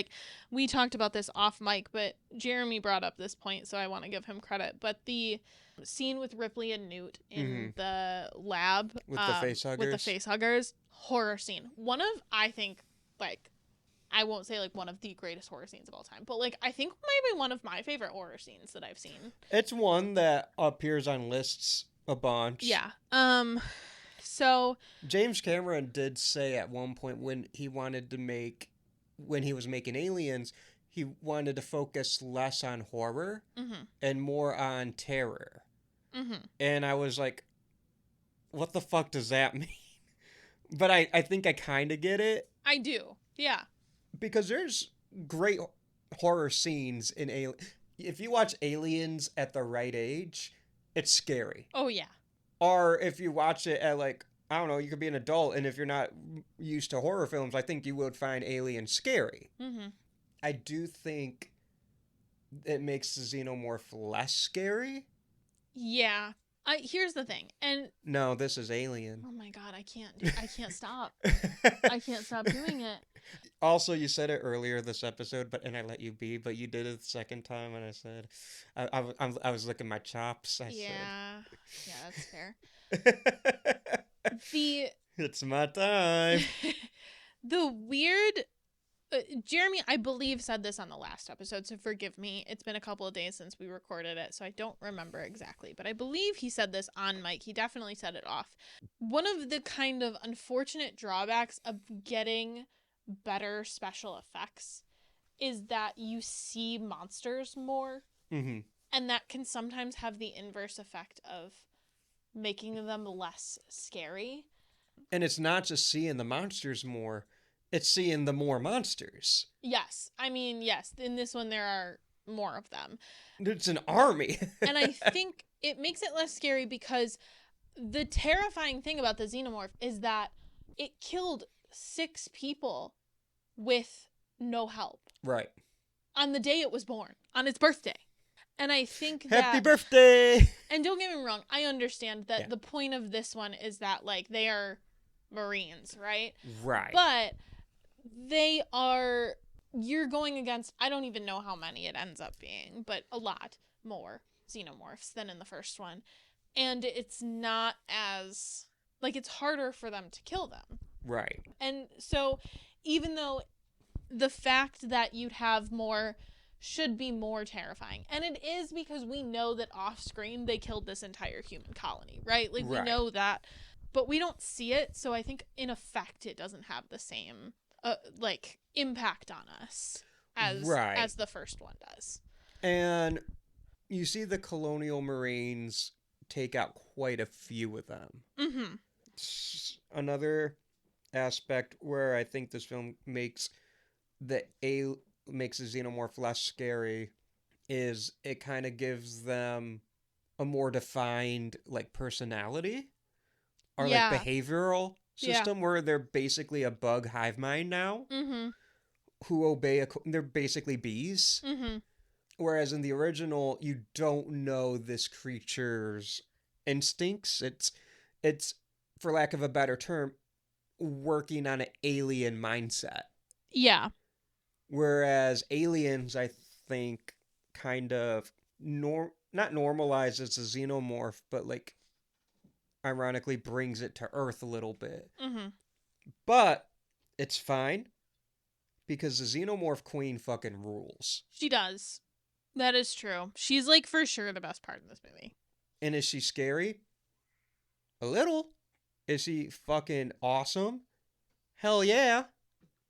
We talked about this off mic, but Jeremy brought up this point, so I want to give him credit. But the scene with Ripley and Newt in the lab with the face huggers, horror scene. One of, I think, I won't say one of the greatest horror scenes of all time, but I think maybe one of my favorite horror scenes that I've seen. It's one that appears on lists a bunch. Yeah. So James Cameron did say at one point when he was making Aliens, he wanted to focus less on horror and more on terror. And I was like, what the fuck does that mean? But I think I kind of get it. I do. Yeah. Because there's great horror scenes in if you watch Aliens at the right age, it's scary. Oh, yeah. Or if you watch it at I don't know, you could be an adult, and if you're not used to horror films, I think you would find Alien scary. I do think it makes the Xenomorph less scary. Yeah. Here's the thing, and no, this is Alien. Oh my god, I can't stop. I can't stop doing it. Also, you said it earlier this episode, and I let you be, but you did it the second time, and I said, I was licking my chops. Yeah, that's fair. It's my time. The weird Jeremy, I believe, said this on the last episode, so forgive me. It's been a couple of days since we recorded it, so I don't remember exactly. But I believe he said this on mic. He definitely said it off. One of the kind of unfortunate drawbacks of getting better special effects is that you see monsters more, Mm-hmm. and that can sometimes have the inverse effect of making them less scary. And it's not just seeing the monsters more, it's seeing the more monsters. Yes. I mean, yes, in this one there are more of them. It's an army. And I think it makes it less scary because the terrifying thing about the xenomorph is that it killed 6 people with no help Right. on the day it was born, on its birthday. And I think Happy that... birthday! And don't get me wrong, I understand that Yeah. the point of this one is that, like, they are Marines, right? Right. But they are... You're going against... I don't even know how many it ends up being, but a lot more xenomorphs than in the first one. And it's not as... Like, it's harder for them to kill them. Right. And so, even though the fact that you'd have more should be more terrifying. And it is because we know that off screen they killed this entire human colony, right? Like, we Right. know that, but we don't see it. So I think in effect it doesn't have the same like impact on us as Right. as the first one does. And you see the Colonial Marines take out quite a few of them. Mm-hmm. Another aspect where I think this film makes the xenomorph less scary is it kind of gives them a more defined like personality or Yeah. like behavioral Yeah. system where they're basically a bug hive mind now Mm-hmm. who obey they're basically bees. Mm-hmm. Whereas in the original, you don't know this creature's instincts. It's for lack of a better term, working on an alien mindset. Yeah. Whereas aliens, I think, kind of not normalizes the xenomorph, but like ironically brings it to Earth a little bit. Mm-hmm. But it's fine because the xenomorph queen fucking rules. She does. That is true. She's like for sure the best part in this movie. And is she scary? A little. Is she fucking awesome? Hell yeah.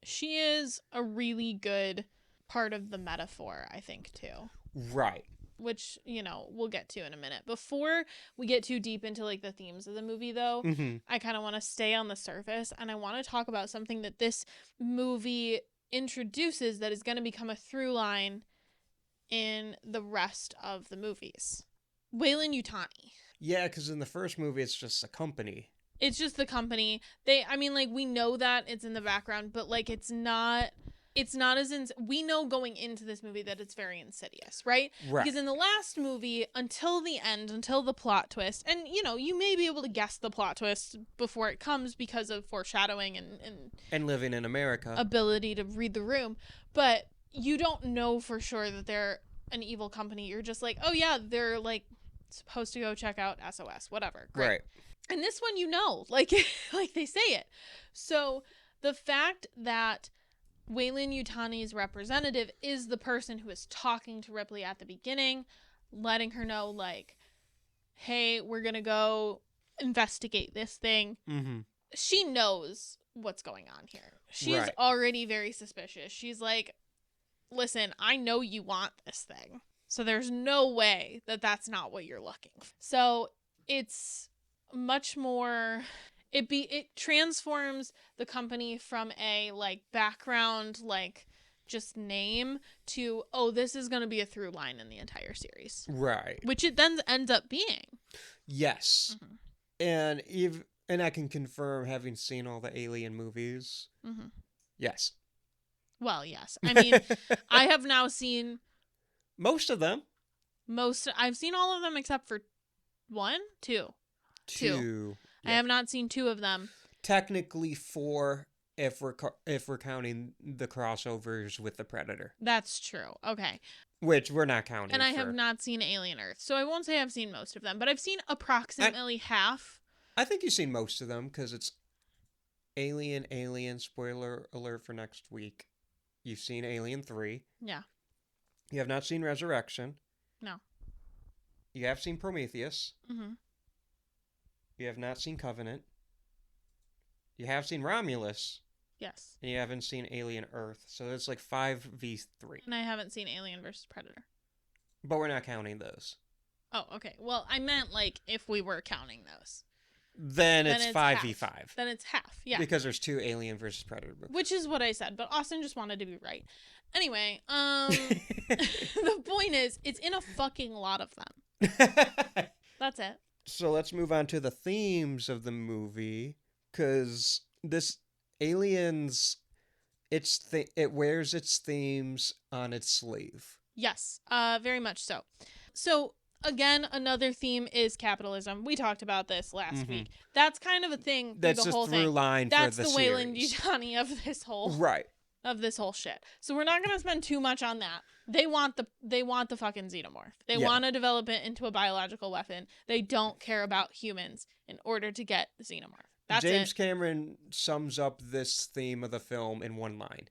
She is a really good part of the metaphor, I think, too. Right. Which, we'll get to in a minute. Before we get too deep into, like, the themes of the movie, though, Mm-hmm. I kind of want to stay on the surface, and I want to talk about something that this movie introduces that is going to become a through line in the rest of the movies. Weyland-Yutani. Yeah, because in the first movie, it's just a company. It's just the company. We know that it's in the background, but, like, it's not as we know going into this movie that it's very insidious, right? Right. Because in the last movie, until the end, until the plot twist, and, you may be able to guess the plot twist before it comes because of foreshadowing And living in America. ability to read the room, but you don't know for sure that they're an evil company. You're just like, oh, yeah, they're, like, supposed to go check out SOS, whatever. Great. Right. And this one, like they say it. So the fact that Weyland-Yutani's representative is the person who is talking to Ripley at the beginning, letting her know, like, hey, we're going to go investigate this thing. Mm-hmm. She knows what's going on here. She's Right. already very suspicious. She's like, listen, I know you want this thing. So there's no way that that's not what you're looking for. So it's much more... It transforms the company from a, like, background, like, just name to, oh, this is going to be a through line in the entire series. Right. Which it then ends up being. Yes. Mm-hmm. And I can confirm, having seen all the Alien movies, Mm-hmm. yes. Well, yes. I mean, I have now seen Most of them. I've seen all of them except for two. Two. I have not seen 2 of them. Technically 4 if we're counting the crossovers with the Predator, That's true. Okay. which we're not counting. And I have not seen Alien Earth, so I won't say I've seen most of them, but I've seen approximately half. I think you've seen most of them because it's Alien. Spoiler alert for next week. You've seen Alien 3. Yeah. You have not seen Resurrection. No. You have seen Prometheus. Mm-hmm. You have not seen Covenant. You have seen Romulus. Yes. And you haven't seen Alien Earth. So it's like 5v3. And I haven't seen Alien vs. Predator. But we're not counting those. Oh, okay. Well, I meant like if we were counting those. Then it's 5v5. Half. Then it's half, yeah. Because there's 2 Alien versus Predator movies. Which is what I said, but Austin just wanted to be right. Anyway, the point is, it's in a fucking lot of them. That's it. So let's move on to the themes of the movie, because this Aliens, it wears its themes on its sleeve. Yes, very much so. So, again, another theme is capitalism. We talked about this last week. That's kind of a thing That's through the just whole through thing. line That's for the the Wayland series. Yutani of this whole Right. of this whole shit. So we're not gonna spend too much on that. They want the fucking xenomorph. They want to develop it into a biological weapon. They don't care about humans in order to get the xenomorph. That's James it. Cameron sums up this theme of the film in one line.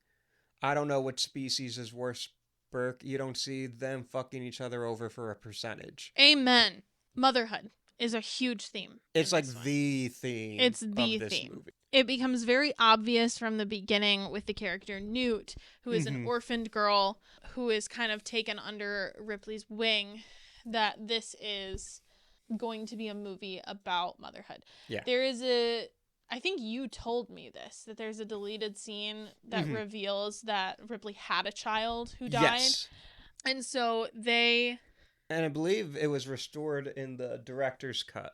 I don't know which species is worse, Burke. You don't see them fucking each other over for a percentage. Amen. Motherhood is a huge theme. It's in like this one. the theme It's the of this theme. movie. It becomes very obvious from the beginning with the character Newt, who is an orphaned girl who is kind of taken under Ripley's wing, that this is going to be a movie about motherhood. Yeah. There is I think you told me this, that there's a deleted scene that reveals that Ripley had a child who died. Yes. And so And I believe it was restored in the director's cut,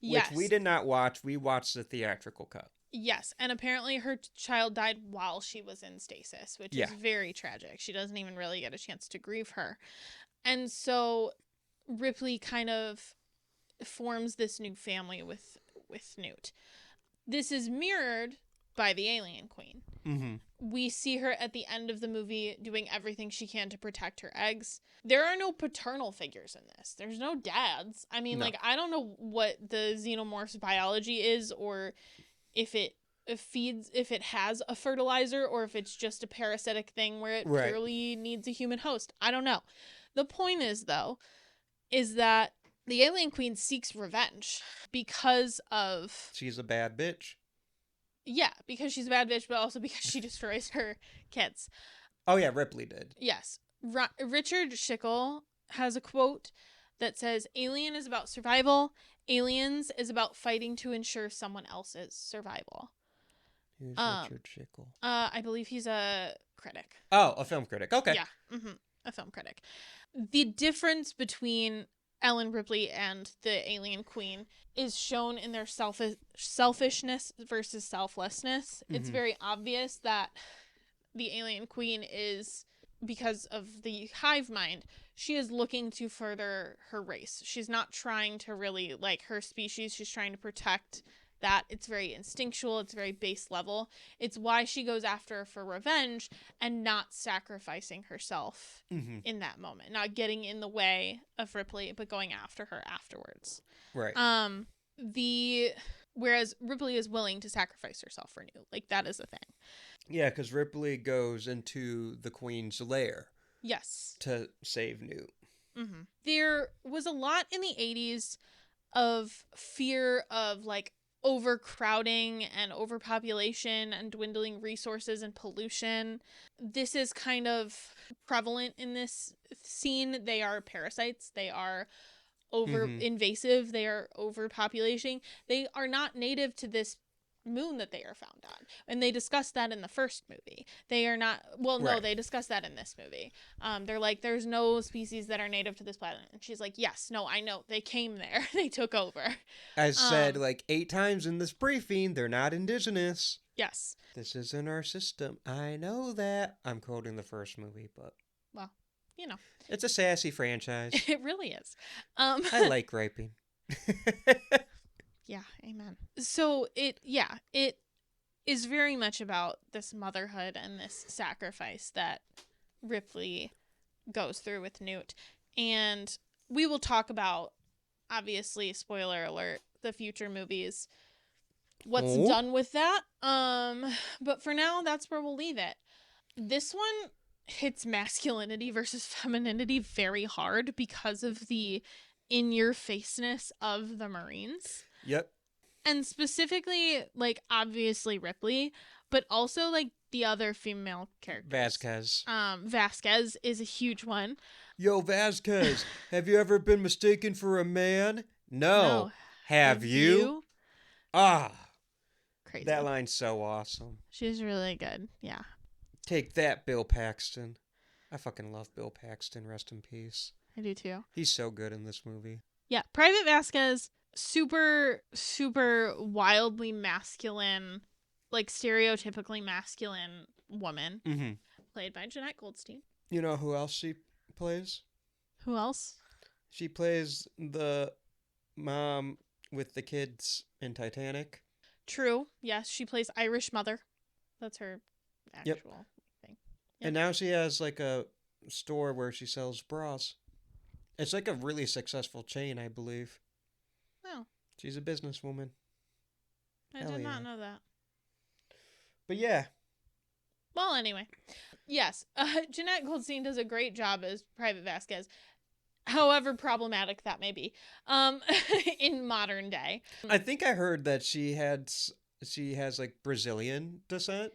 yes. which we did not watch. We watched the theatrical cut. Yes, and apparently her child died while she was in stasis, which is very tragic. She doesn't even really get a chance to grieve her. And so Ripley kind of forms this new family with Newt. This is mirrored by the alien queen. Mm-hmm. We see her at the end of the movie doing everything she can to protect her eggs. There are no paternal figures in this. There's no dads. I mean, like, I don't know what the xenomorph's biology is, or if it has a fertilizer, or if it's just a parasitic thing where it purely needs a human host. I don't know. The point is, though, is that the alien queen seeks revenge because of... She's a bad bitch. Yeah, because she's a bad bitch, but also because she destroys her kids. Oh, yeah, Ripley did. Yes. Richard Schickel has a quote that says, "Alien is about survival. Aliens is about fighting to ensure someone else's survival." Who's Richard Schickel? I believe he's a critic. Oh, a film critic. Okay. Yeah, a film critic. The difference between Ellen Ripley and the alien queen is shown in their selfishness versus selflessness. It's very obvious that the alien queen is, because of the hive mind, she is looking to further her race. She's not trying to really like her species. She's trying to protect that. It's very instinctual. It's very base level. It's why she goes after her for revenge and not sacrificing herself in that moment, not getting in the way of Ripley, but going after her afterwards. Right. Whereas Ripley is willing to sacrifice herself for Newt. Like, that is a thing. Yeah, because Ripley goes into the Queen's lair. Yes. To save Newt. There was a lot in the 80s of fear of, like, overcrowding and overpopulation and dwindling resources and pollution. This is kind of prevalent in this scene. They are parasites. They are invasive. They are overpopulating. They are not native to this moon that they are found on, and they discuss that in the first movie. They are not, well, no, they discuss that in this movie. They're like, there's no species that are native to this planet, and she's like, yes, no, I know, they came there. They took over. I said like 8 times in this briefing, they're not indigenous. Yes. This isn't our system. I know that. I'm quoting the first movie, but well, you know, it's a sassy franchise. It really is. I like raping. Yeah, amen. So it is very much about this motherhood and this sacrifice that Ripley goes through with Newt. And we will talk about, obviously, spoiler alert, the future movies, what's done with that. But for now, that's where we'll leave it. This one hits masculinity versus femininity very hard because of the in-your-faceness of the Marines. Yep. And specifically, like, obviously Ripley, but also, like, the other female characters. Vasquez. Vasquez is a huge one. Yo, Vasquez, have you ever been mistaken for a man? No. Have you? Ah. Crazy. That line's so awesome. She's really good. Yeah. Take that, Bill Paxton. I fucking love Bill Paxton. Rest in peace. I do too. He's so good in this movie. Yeah. Private Vasquez, super, super wildly masculine, like stereotypically masculine woman, Mm-hmm. played by Jeanette Goldstein. You know who else she plays? Who else? She plays the mom with the kids in Titanic. True. Yes, she plays Irish mother. That's her actual thing. Yep. And now she has like a store where she sells bras. It's like a really successful chain, I believe. Oh. She's a businesswoman. I Hell did not yeah. know that. But yeah. Well, anyway. Yes, Jeanette Goldstein does a great job as Private Vasquez, however problematic that may be, in modern day. I think I heard that she has like Brazilian descent.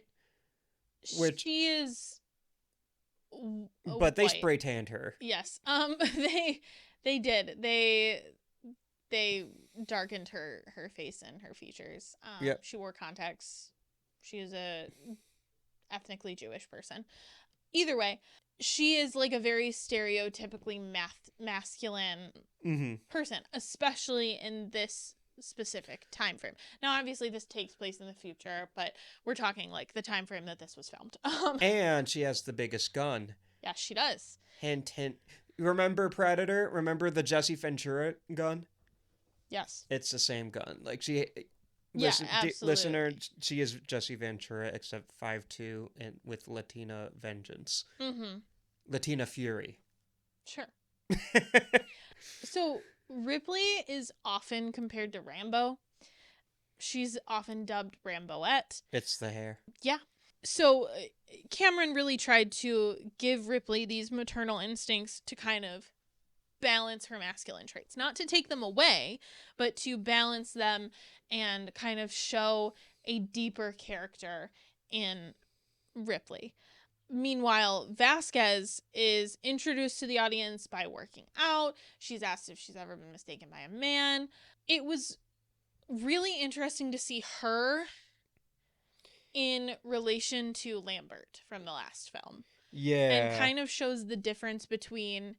Which- she is But they white. spray tanned her. Yes. They did. They darkened her face and her features. Yep. She wore contacts. She is a ethnically Jewish person. Either way, she is like a very stereotypically masculine Mm-hmm. person, especially in this specific time frame. Now, obviously, this takes place in the future, but we're talking like the time frame that this was filmed. And she has the biggest gun. Yeah, she does. Hint, hint. Remember Predator? Remember the Jesse Ventura gun? Yes. It's the same gun. Like she... Yeah, listener, absolutely. she is Jesse Ventura, except 5'2" and with Latina vengeance. Mm-hmm. Latina fury. Sure. So Ripley is often compared to Rambo. She's often dubbed Ramboette. It's the hair. Yeah. So Cameron really tried to give Ripley these maternal instincts to kind of balance her masculine traits. Not to take them away, but to balance them and kind of show a deeper character in Ripley. Meanwhile, Vasquez is introduced to the audience by working out. She's asked if she's ever been mistaken by a man. It was really interesting to see her in relation to Lambert from the last film. Yeah. And kind of shows the difference between...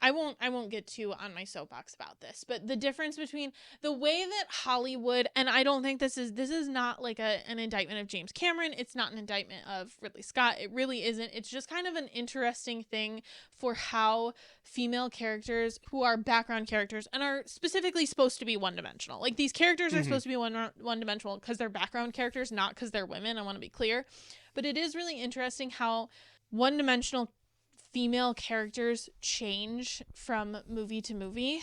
I won't get too on my soapbox about this, but the difference between the way that Hollywood, and I don't think this is not like an indictment of James Cameron. It's not an indictment of Ridley Scott. It really isn't. It's just kind of an interesting thing for how female characters who are background characters and are specifically supposed to be one-dimensional. Like these characters are supposed to be one-dimensional because they're background characters, not because they're women. I want to be clear. But it is really interesting how one-dimensional female characters change from movie to movie,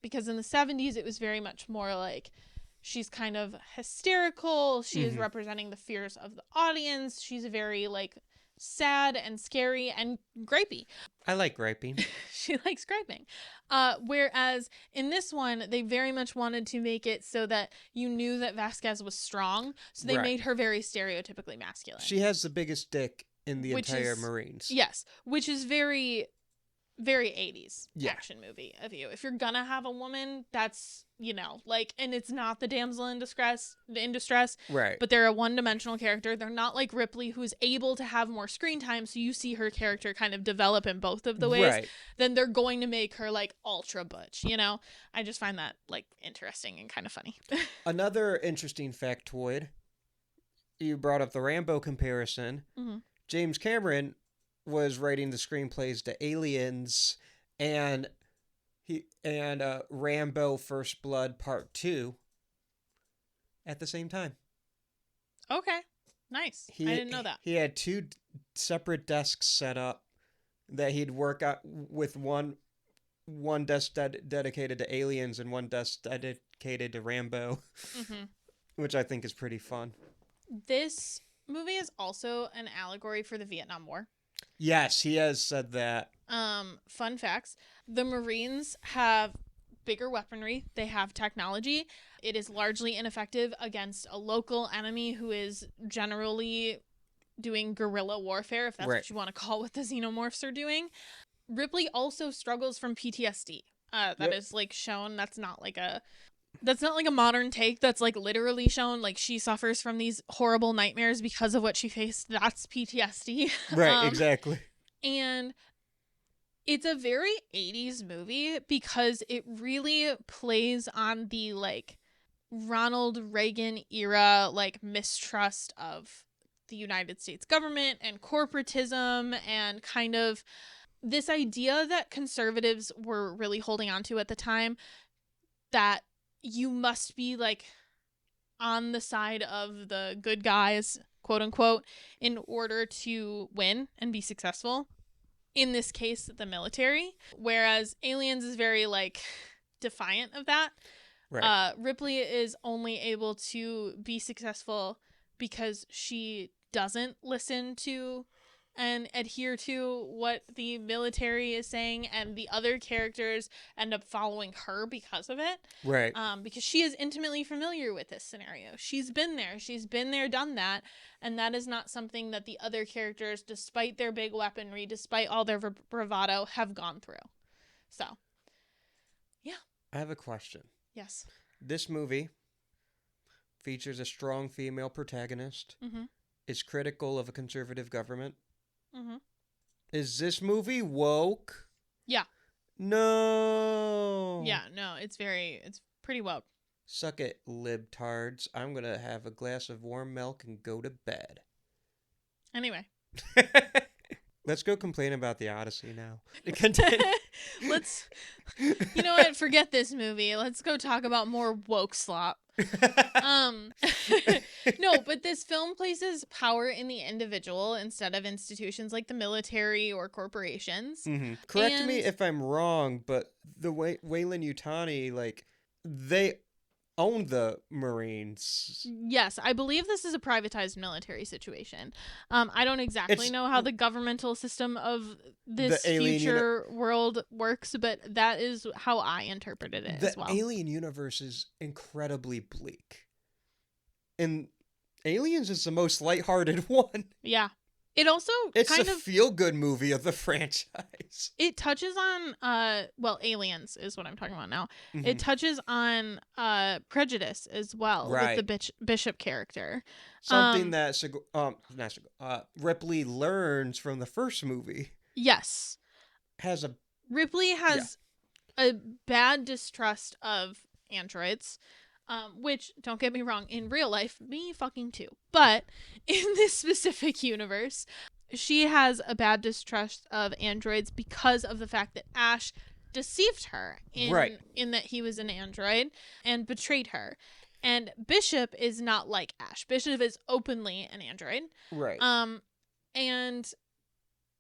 because in the 70s it was very much more like she's kind of hysterical, she is representing the fears of the audience, she's very like sad and scary and gripey. I like griping. She likes griping. Whereas in this one, they very much wanted to make it so that you knew that Vasquez was strong, so they Right. made her very stereotypically masculine. She has the biggest dick in the Which entire is- Marines. Yes, which is very, very 80s Yeah. action movie of you. If you're gonna have a woman, that's, you know, like, and it's not the damsel in distress, Right. but they're a one-dimensional character. They're not like Ripley, who's able to have more screen time, so you see her character kind of develop in both of the ways. Right. Then they're going to make her, like, ultra butch, you know? I just find that, like, interesting and kind of funny. Another interesting factoid. You brought up the Rambo comparison. Mhm. James Cameron was writing the screenplays to Aliens and Rambo First Blood Part 2 at the same time. Okay, nice. I didn't know that. He had two separate desks set up that he'd work out with one desk dedicated to Aliens and one desk dedicated to Rambo, Mm-hmm. which I think is pretty fun. This movie is also an allegory for the Vietnam War. Yes, he has said that. Fun facts. The Marines have bigger weaponry. They have technology. It is largely ineffective against a local enemy who is generally doing guerrilla warfare, if that's Right. what you want to call what the xenomorphs are doing. Ripley also struggles from PTSD. That is like shown. That's not like a modern take. That's like literally shown. Like she suffers from these horrible nightmares because of what she faced. That's PTSD. Right, exactly. And it's a very 80s movie because it really plays on the like Ronald Reagan era like mistrust of the United States government and corporatism and kind of this idea that conservatives were really holding on to at the time, that you must be like on the side of the good guys, quote unquote, in order to win and be successful. In this case, the military. Whereas Aliens is very like defiant of that. Right. Ripley is only able to be successful because she doesn't listen to and adhere to what the military is saying, and the other characters end up following her because of it. Right. Because she is intimately familiar with this scenario. She's been there, done that, and that is not something that the other characters, despite their big weaponry, despite all their bravado, have gone through. So, yeah. I have a question. Yes. This movie features a strong female protagonist. Mm-hmm. Is critical of a conservative government. Mm-hmm. Is this movie woke? Yeah. No. Yeah, no, it's pretty woke. Suck it, libtards. I'm gonna have a glass of warm milk and go to bed. Anyway. Let's go complain about the Odyssey now. Let's, you know what? Forget this movie. Let's go talk about more woke slop. No, but this film places power in the individual instead of institutions like the military or corporations. Mm-hmm. Correct me if I'm wrong, but the Wayland Yutani, like, they own the Marines. Yes, I believe this is a privatized military situation. I don't exactly know how the governmental system of this future world works, but that is how I interpreted it as well. The alien universe is incredibly bleak. And Aliens is the most lighthearted one. Yeah. It also it's kind a feel-good movie of the franchise. It touches on Aliens is what I'm talking about now. Mm-hmm. It touches on prejudice as well, right, with the Bishop character. Something that Ripley learns from the first movie. Yes. Ripley has a bad distrust of androids. Which, don't get me wrong, in real life, me fucking too. But in this specific universe, she has a bad distrust of androids because of the fact that Ash deceived her in that he was an android and betrayed her. And Bishop is not like Ash. Bishop is openly an android. Right.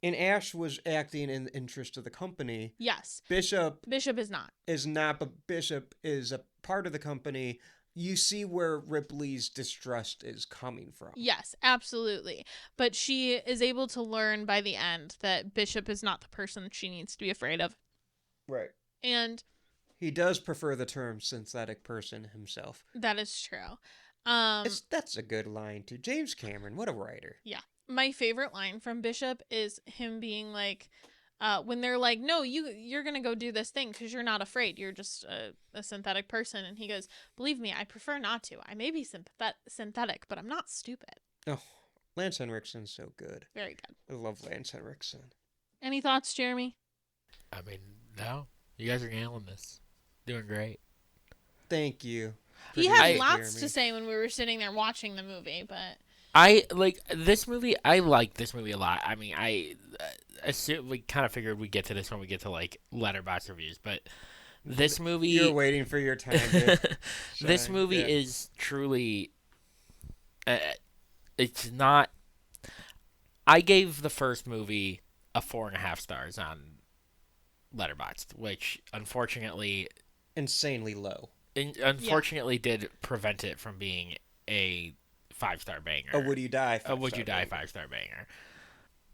And Ash was acting in the interest of the company. Yes. Bishop is not. But Bishop is a part of the company. You see where Ripley's distrust is coming from. Yes, absolutely. But she is able to learn by the end that Bishop is not the person she needs to be afraid of. Right. And he does prefer the term synthetic person himself. That is true. That's a good line too. James Cameron, what a writer. Yeah. My favorite line from Bishop is him being like, when they're like, no, you're going to go do this thing because you're not afraid. You're just a synthetic person. And he goes, believe me, I prefer not to. I may be synthetic, but I'm not stupid. Oh, Lance Henriksen's so good. Very good. I love Lance Henriksen. Any thoughts, Jeremy? I mean, no. You guys are nailing this. Doing great. Thank you. He had lots to say when we were sitting there watching the movie, but... I like this movie. I like this movie a lot. I mean, I assume we kind of figured we'd get to this when we get to like Letterboxd reviews, but this movie. You're waiting for your time. This movie is truly. It's not. I gave the first movie a 4.5 stars on Letterboxd, which unfortunately. Insanely low. Unfortunately, did prevent it from being a 5-star banger. A Would You Die? A Would You Die banger. 5-star banger.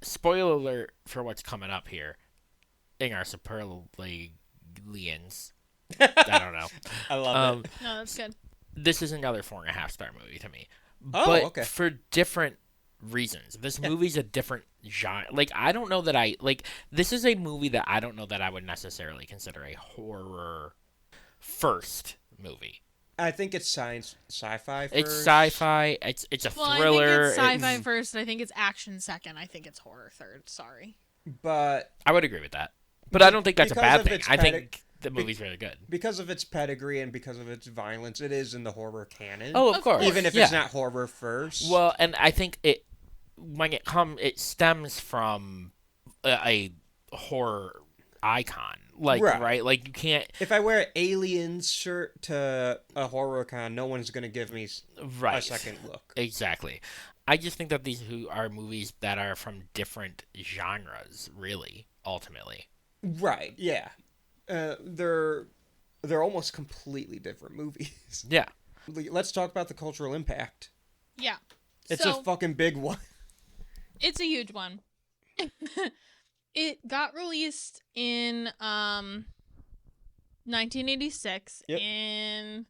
Spoiler alert for what's coming up here. In our superlians. I don't know. I love it. No, that's good. This is another 4.5-star movie to me. Oh, but okay. for different reasons. This movie's a different genre. Like, I don't know that this is a movie that I don't know that I would necessarily consider a horror first movie. I think it's sci-fi first. It's sci-fi. It's a thriller. I think it's sci-fi first. I think it's action second. I think it's horror third. Sorry. But I would agree with that. But I don't think that's a because bad of thing. its I think the movie's really good. because of its pedigree and because of its violence, it is in the horror canon. Oh, of course. Even if Yeah. it's not horror first. Well, and I think it stems from a horror icon. Like, right? Like, you can't... If I wear an Aliens shirt to a horror con, no one's going to give me a second look. Exactly. I just think that these are movies that are from different genres, really, ultimately. Right, yeah. They're almost completely different movies. Yeah. Let's talk about the cultural impact. Yeah. It's a fucking big one. It's a huge one. It got released in 1986 in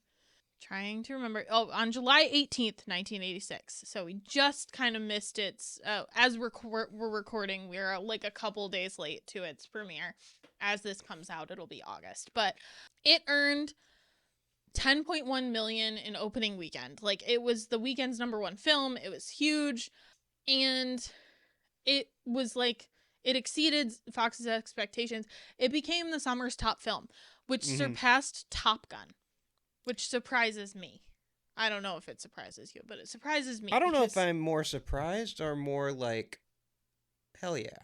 trying to remember on July 18th, 1986. So we just kind of missed its as we're recording, we're like a couple days late to its premiere. As this comes out, it'll be August. But it earned $10.1 million in opening weekend. Like, it was the weekend's #1 film. It was huge, and it was like it exceeded Fox's expectations. It became the summer's top film, which surpassed Top Gun, which surprises me. I don't know if it surprises you, but it surprises me. I don't know if I'm more surprised or more like, hell yeah.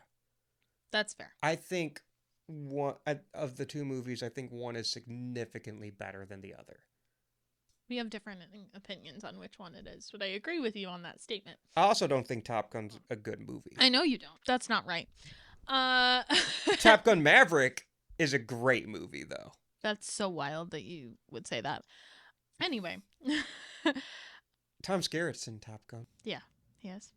That's fair. I think one of the two movies, I think one is significantly better than the other. We have different opinions on which one it is, but I agree with you on that statement. I also don't think Top Gun's a good movie. I know you don't. That's not right. Top Gun Maverick is a great movie, though. That's so wild that you would say that. Anyway. Tom Skerritt's in Top Gun. Yeah, he is.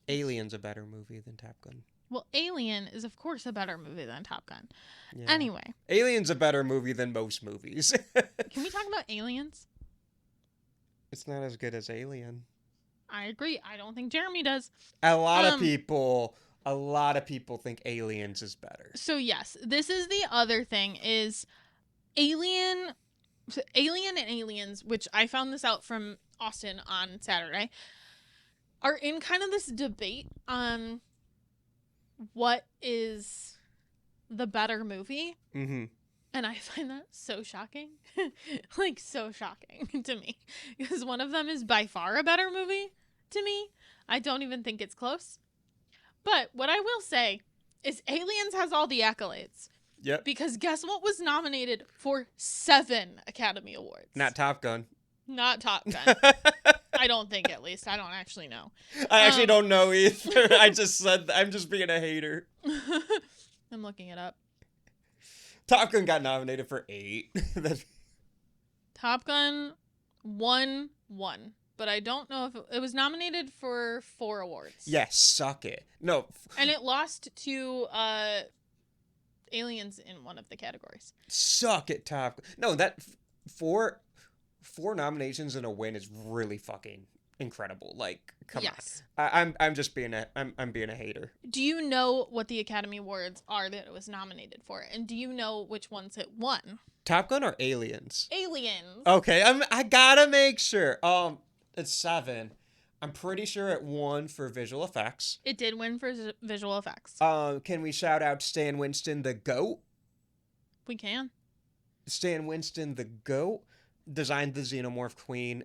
Alien's a better movie than Top Gun. Well, Alien is, of course, a better movie than Top Gun. Yeah. Anyway. Alien's a better movie than most movies. Can we talk about Aliens? It's not as good as Alien. I agree. I don't think Jeremy does. A lot of people think Aliens is better. So, yes, this is the other thing is Alien and Aliens, which I found this out from Austin on Saturday, are in kind of this debate on what is the better movie. Mm-hmm. And I find that so shocking. Like, so shocking to me. Because one of them is by far a better movie to me. I don't even think it's close. But what I will say is Aliens has all the accolades. Yep. Because guess what was nominated for 7 Academy Awards? Not Top Gun. Not Top Gun. I don't think, at least. I don't actually know. I actually don't know either. I just said I'm just being a hater. I'm looking it up. Top Gun got nominated for 8. Top Gun won 1, but I don't know if it was nominated for 4 awards. Yes, suck it. No. And it lost to Aliens in one of the categories. Suck it, Top Gun. No, that 4 nominations and a win is really fucking incredible. Like, come on. I'm just being I'm being a hater. Do you know what the Academy Awards are that it was nominated for? And do you know which ones it won? Top Gun or Aliens? Aliens. Okay, I gotta make sure. It's 7. I'm pretty sure it won for visual effects. It did win for visual effects. Can we shout out Stan Winston, the GOAT? We can. Stan Winston, the GOAT, designed the Xenomorph Queen,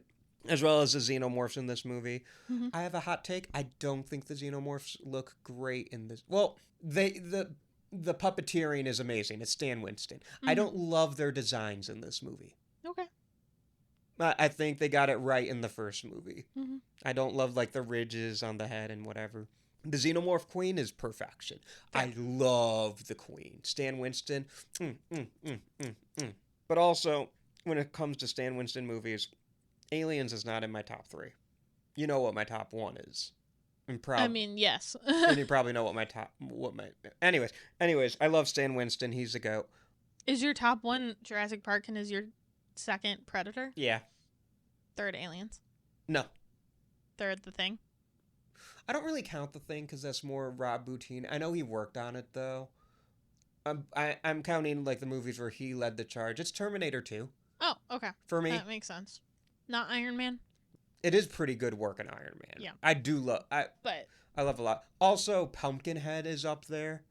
as well as the Xenomorphs in this movie. Mm-hmm. I have a hot take. I don't think the Xenomorphs look great in this. Well, the puppeteering is amazing. It's Stan Winston. Mm-hmm. I don't love their designs in this movie. Okay. I think they got it right in the first movie. Mm-hmm. I don't love, like, the ridges on the head and whatever. The Xenomorph Queen is perfection. Yeah. I love the Queen. Stan Winston. But also, when it comes to Stan Winston movies, Aliens is not in my top 3. You know what my top one is. I mean, yes. And you probably know Anyways, I love Stan Winston. He's the GOAT. Is your top one Jurassic Park and is your second Predator? Yeah. Third Aliens? No. Third The Thing? I don't really count The Thing because that's more Rob Bottin. I know he worked on it, though. I'm counting, like, the movies where he led the charge. It's Terminator 2. Oh, okay. For me. That makes sense. Not Iron Man? It is pretty good work in Iron Man. Yeah. I do love... I love a lot. Also, Pumpkinhead is up there.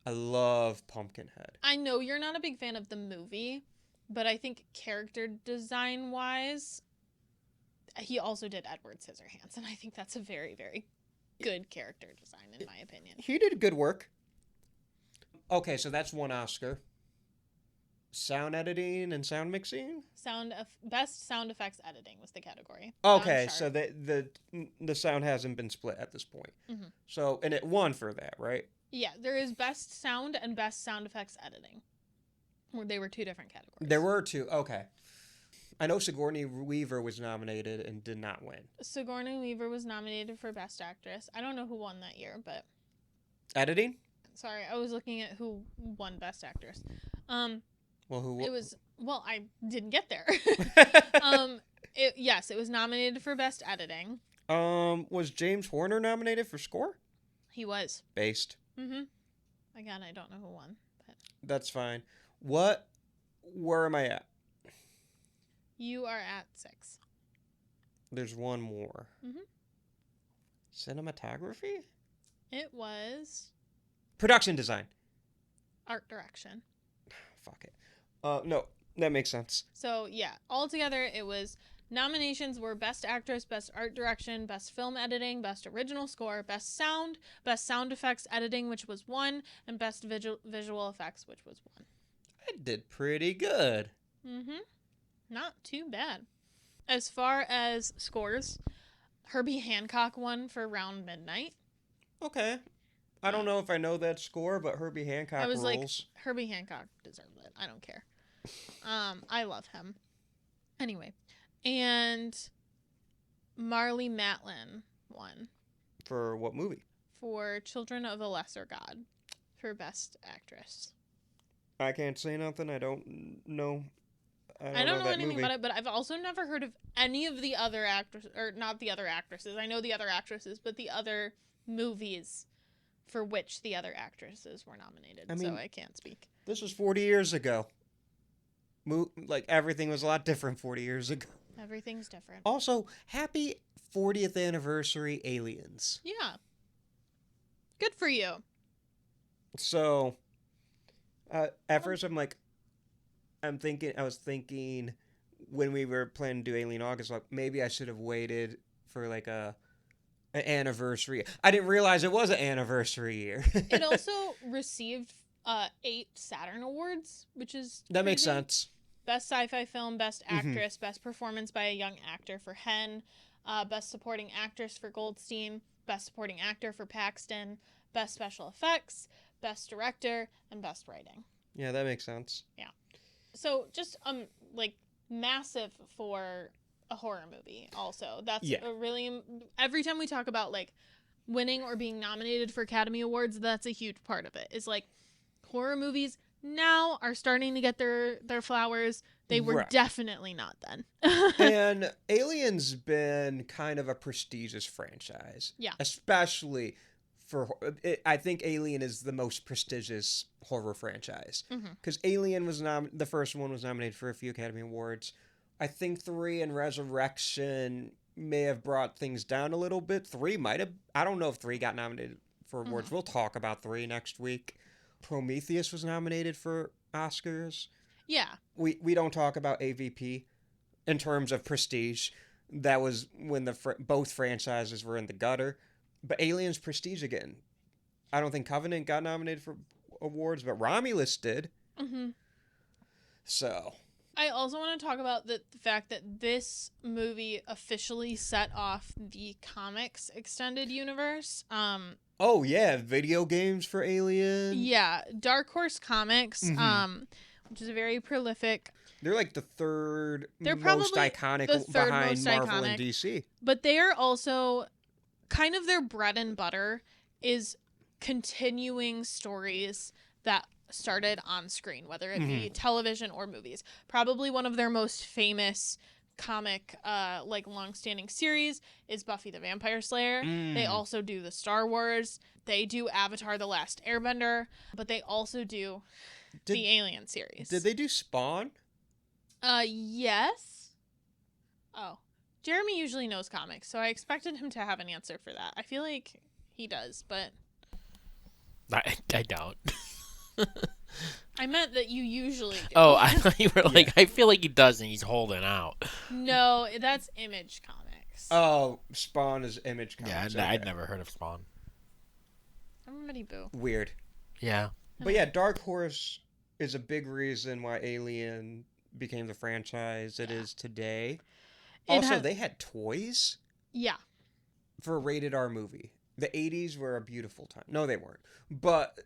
I love Pumpkinhead. I know you're not a big fan of the movie, but I think character design-wise, he also did Edward Scissorhands, and I think that's a very, very good character design, in my opinion. He did good work. Okay, so that's one Oscar. Sound editing and sound mixing? Best sound effects editing was the category. Okay, so the sound hasn't been split at this point. Mm-hmm. So, and it won for that, right? Yeah, there is best sound and best sound effects editing. They were two different categories. There were two. Okay. I know Sigourney Weaver was nominated and did not win. Sigourney Weaver was nominated for Best Actress. I don't know who won that year, but... Editing? Sorry, I was looking at who won Best Actress. Well, who? It was... Well, I didn't get there. Yes, it was nominated for Best Editing. Was James Horner nominated for score? He was. Based. Mm-hmm. Again, I don't know who won. But... That's fine. Where am I at? You are at 6. There's one more. Mm-hmm. Cinematography? It was... Production design. Art direction. Fuck it. No, that makes sense. So, yeah, altogether it was... Nominations were Best Actress, Best Art Direction, Best Film Editing, Best Original Score, Best Sound Effects Editing, which was 1, and Best Visual Effects, which was 1. I did pretty good. Mm-hmm. Not too bad. As far as scores, Herbie Hancock won for Round Midnight. Okay. I don't know if I know that score, but Herbie Hancock I was rules. like, Herbie Hancock deserved it. I don't care. I love him. Anyway. And Marlee Matlin won. For what movie? For Children of a Lesser God. For Best Actress. I can't say nothing. I don't know. I don't know anything about it, but I've also never heard of any of the other actors, or not the other actresses. I know the other actresses, but the other movies for which the other actresses were nominated. So I can't speak. This was 40 years ago. Like, everything was a lot different 40 years ago. Everything's different. Also, happy 40th anniversary, Aliens. Yeah. Good for you. So, at first I was thinking when we were planning to do Alien August, like, maybe I should have waited for, like, an anniversary. I didn't realize it was an anniversary year. It also received 8 Saturn Awards, which is That makes crazy. sense. Best Sci-Fi Film, Best Actress, Best Performance by a Young Actor for Hen, Best Supporting Actress for Goldstein, Best Supporting Actor for Paxton, Best Special Effects, Best Director, and Best Writing. Yeah, that makes sense. Yeah. So just like massive for a horror movie also. That's a really... Every time we talk about like winning or being nominated for Academy Awards, that's a huge part of it. Is like horror movies now are starting to get their flowers. They were definitely not then. And Alien's been kind of a prestigious franchise. Yeah. Especially for... I think Alien is the most prestigious horror franchise. Because Alien was the first one was nominated for a few Academy Awards. I think 3 and Resurrection may have brought things down a little bit. 3 might have... I don't know if 3 got nominated for awards. We'll talk about 3 next week. Prometheus was nominated for Oscars. Yeah. We don't talk about AVP in terms of prestige. That was when both franchises were in the gutter. But Alien's prestige again. I don't think Covenant got nominated for awards, but Romulus did. So... I also want to talk about the fact that this movie officially set off the comics extended universe. Oh, yeah. Video games for Alien. Yeah. Dark Horse Comics, which is a very prolific They're like the third They're most probably iconic the third behind most Marvel iconic. and DC. But they are also kind of their bread and butter is continuing stories that started on screen, whether it be television or movies. Probably one of their most famous comic like long-standing series is Buffy the Vampire Slayer. They also do the Star Wars. They do Avatar The Last Airbender, but they also do the Alien series. Did they do Spawn? Yes. Oh. Jeremy usually knows comics, so I expected him to have an answer for that. I feel like he does, but I don't. I meant that you usually do. Oh, I thought you were like, I feel like he does and he's holding out. No, that's Image Comics. Oh, Spawn is Image Yeah, Comics. I'd never heard of Spawn. Everybody boo. Weird. Yeah. But yeah, Dark Horse is a big reason why Alien became the franchise it is today. Also, they had toys Yeah. for a rated R movie. The 80s were a beautiful time. No, they weren't. But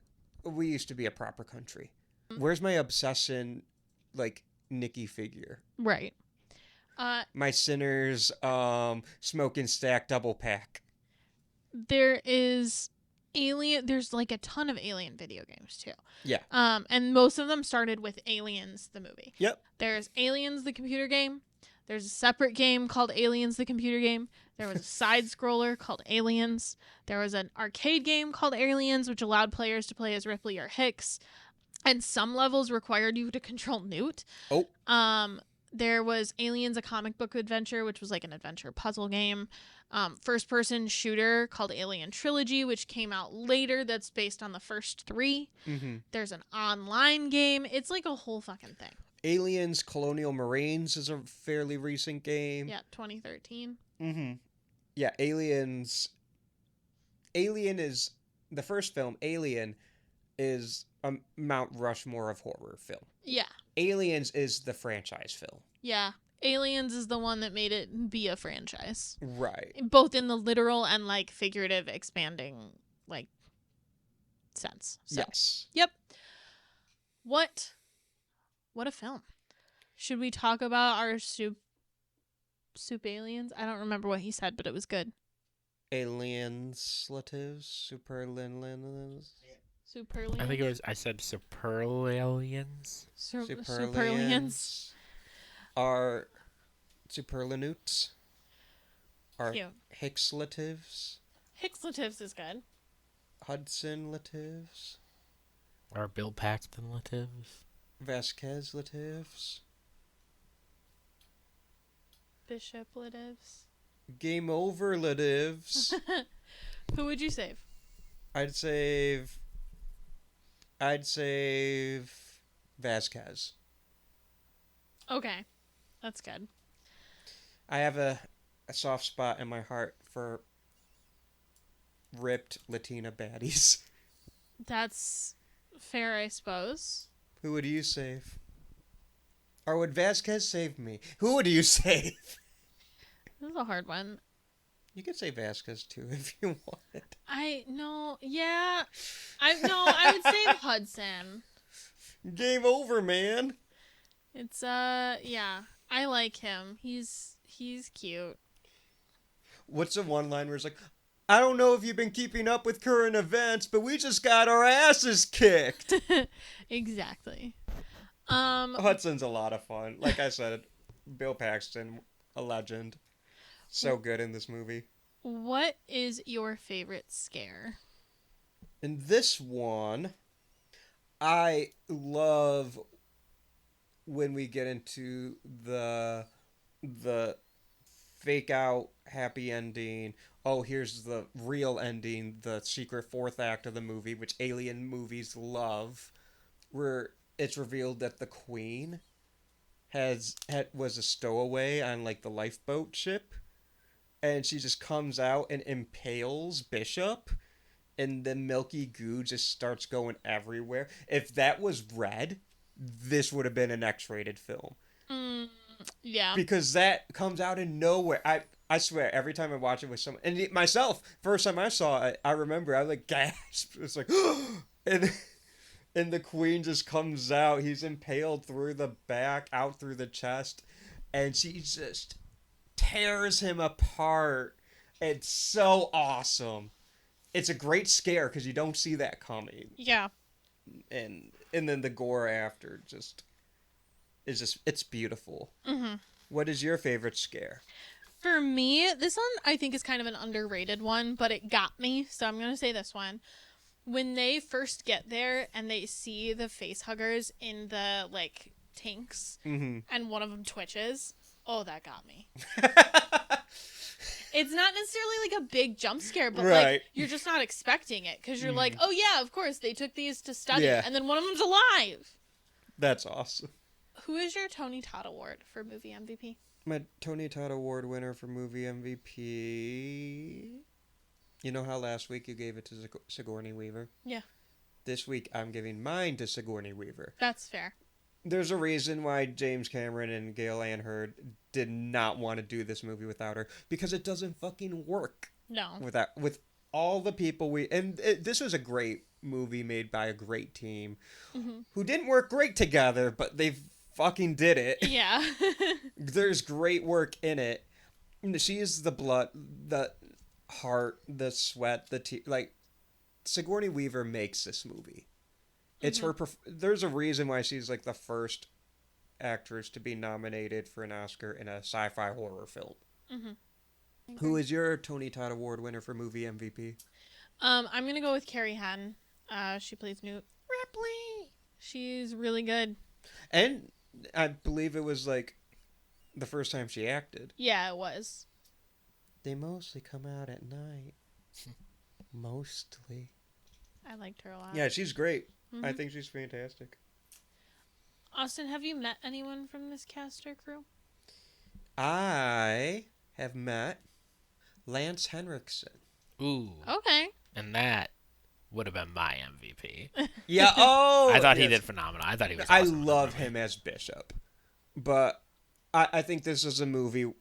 we used to be a proper country. Where's my obsession, like, Nikki figure? Right. My Sinners smoke and stack double pack. There is there's like a ton of Alien video games too. Yeah. And most of them started with Aliens the movie. Yep. There's Aliens the computer game. There's a separate game called Aliens the computer game. There was a side scroller called Aliens. There was an arcade game called Aliens, which allowed players to play as Ripley or Hicks. And some levels required you to control Newt. Oh. There was Aliens, a comic book adventure, which was like an adventure puzzle game. First-person shooter called Alien Trilogy, which came out later. That's based on the first 3. Mm-hmm. There's an online game. It's like a whole fucking thing. Aliens Colonial Marines is a fairly recent game. Yeah, 2013. Mm-hmm. Yeah, Aliens. Alien is the first film. Alien is a Mount Rushmore of horror film. Yeah. Aliens is the franchise film. Yeah. Aliens is the one that made it be a franchise. Right. Both in the literal and like figurative expanding like sense. So, yes. Yep. What a film. Should we talk about our soup aliens? I don't remember what he said, but it was good. Alienslatives, superlins. Superlians. I think I said superaliens. Superlians. Are superlinutes. Are Cute. Hickslatives. Hickslatives is good. Hudsonlatives. Or Bill Paxtonlatives. Vasquezlatives. Bishoplatives. Game overlatives. Who would you save? I'd save Vasquez. Okay. That's good. I have a soft spot in my heart for ripped Latina baddies. That's fair, I suppose. Who would you save? Or would Vasquez save me? Who would you save? This is a hard one. You could say Vasquez too if you wanted. I would save Hudson. Game over, man. It's yeah. I like him. He's cute. What's the one line where it's like, I don't know if you've been keeping up with current events, but we just got our asses kicked. Exactly. Hudson's a lot of fun. Like I said, Bill Paxton, a legend. So good in this movie. What is your favorite scare? In this one, I love when we get into the fake out happy ending. Oh, here's the real ending, the secret fourth act of the movie, which alien movies love, where it's revealed that the queen was a stowaway on like the lifeboat ship, and she just comes out and impales Bishop, and the milky goo just starts going everywhere. If that was red, this would have been an X-rated film. Yeah. Because that comes out of nowhere. I swear, every time I watch it with someone, and myself, first time I saw it, I remember I like gasped. It's like, and and the queen just comes out. He's impaled through the back, out through the chest, and she just tears him apart. It's so awesome. It's a great scare because you don't see that coming. Yeah. And then the gore after it's beautiful. Mm-hmm. What is your favorite scare? For me, this one I think is kind of an underrated one, but it got me, so I'm going to say this one. When they first get there and they see the face huggers in the, like, tanks, Mm-hmm. and one of them twitches, oh, that got me. It's not necessarily, like, a big jump scare, but, Right. like, you're just not expecting it, because you're like, oh, yeah, of course, they took these to study, Yeah. and then one of them's alive. That's awesome. Who is your Tony Todd Award for movie MVP? My Tony Todd Award winner for movie MVP. You know how last week you gave it to Sigourney Weaver? Yeah. This week I'm giving mine to Sigourney Weaver. That's fair. There's a reason why James Cameron and Gail Ann Hurd did not want to do this movie without her, because it doesn't fucking work No. with all the people this was a great movie made by a great team who didn't work great together, but they fucking did it. Yeah. There's great work in it. She is the blood, the heart, the sweat, like Sigourney Weaver makes this movie. It's her. There's a reason why she's like the first actress to be nominated for an Oscar in a sci-fi horror film. Mm-hmm. Who is your Tony Todd Award winner for movie MVP? I'm gonna go with Carrie Henn. She plays Newt Ripley. She's really good. And I believe it was like the first time she acted. Yeah, it was. They mostly come out at night. Mostly. I liked her a lot. Yeah, she's great. Mm-hmm. I think she's fantastic. Austin, have you met anyone from this cast or crew? I have met Lance Henriksen. Ooh. Okay. And that would have been my MVP. Yeah, oh! I thought he yes. did phenomenal. I thought he was I awesome in that love movie. him as Bishop. But I think this is a movie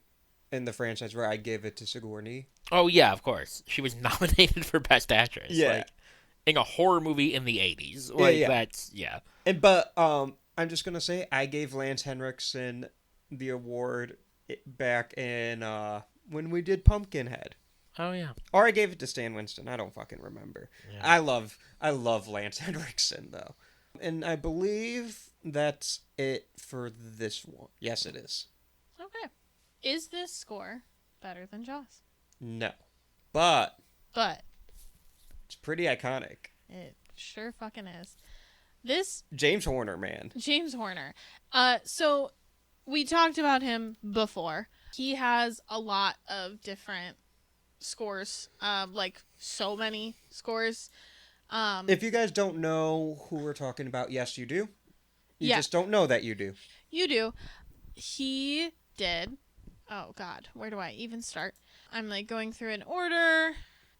in the franchise where I give it to Sigourney. Oh, yeah, of course. She was nominated for Best Actress. Yeah. Like, in a horror movie in the 80s. Like, yeah. that's, yeah. But I'm just going to say I gave Lance Henriksen the award back in when we did Pumpkinhead. Oh, yeah. Or I gave it to Stan Winston. I don't fucking remember. Yeah. I love Lance Henriksen, though. And I believe that's it for this one. Yes, it is. Okay. Is this score better than Jaws? No. But But it's pretty iconic. it sure fucking is. This James Horner, man. James Horner. So we talked about him before. He has a lot of different scores. Like so many scores. If you guys don't know who we're talking about, yes, you do. You Yeah. just don't know that you do. You do. He did. Oh God, where do I even start? I'm like going through an order.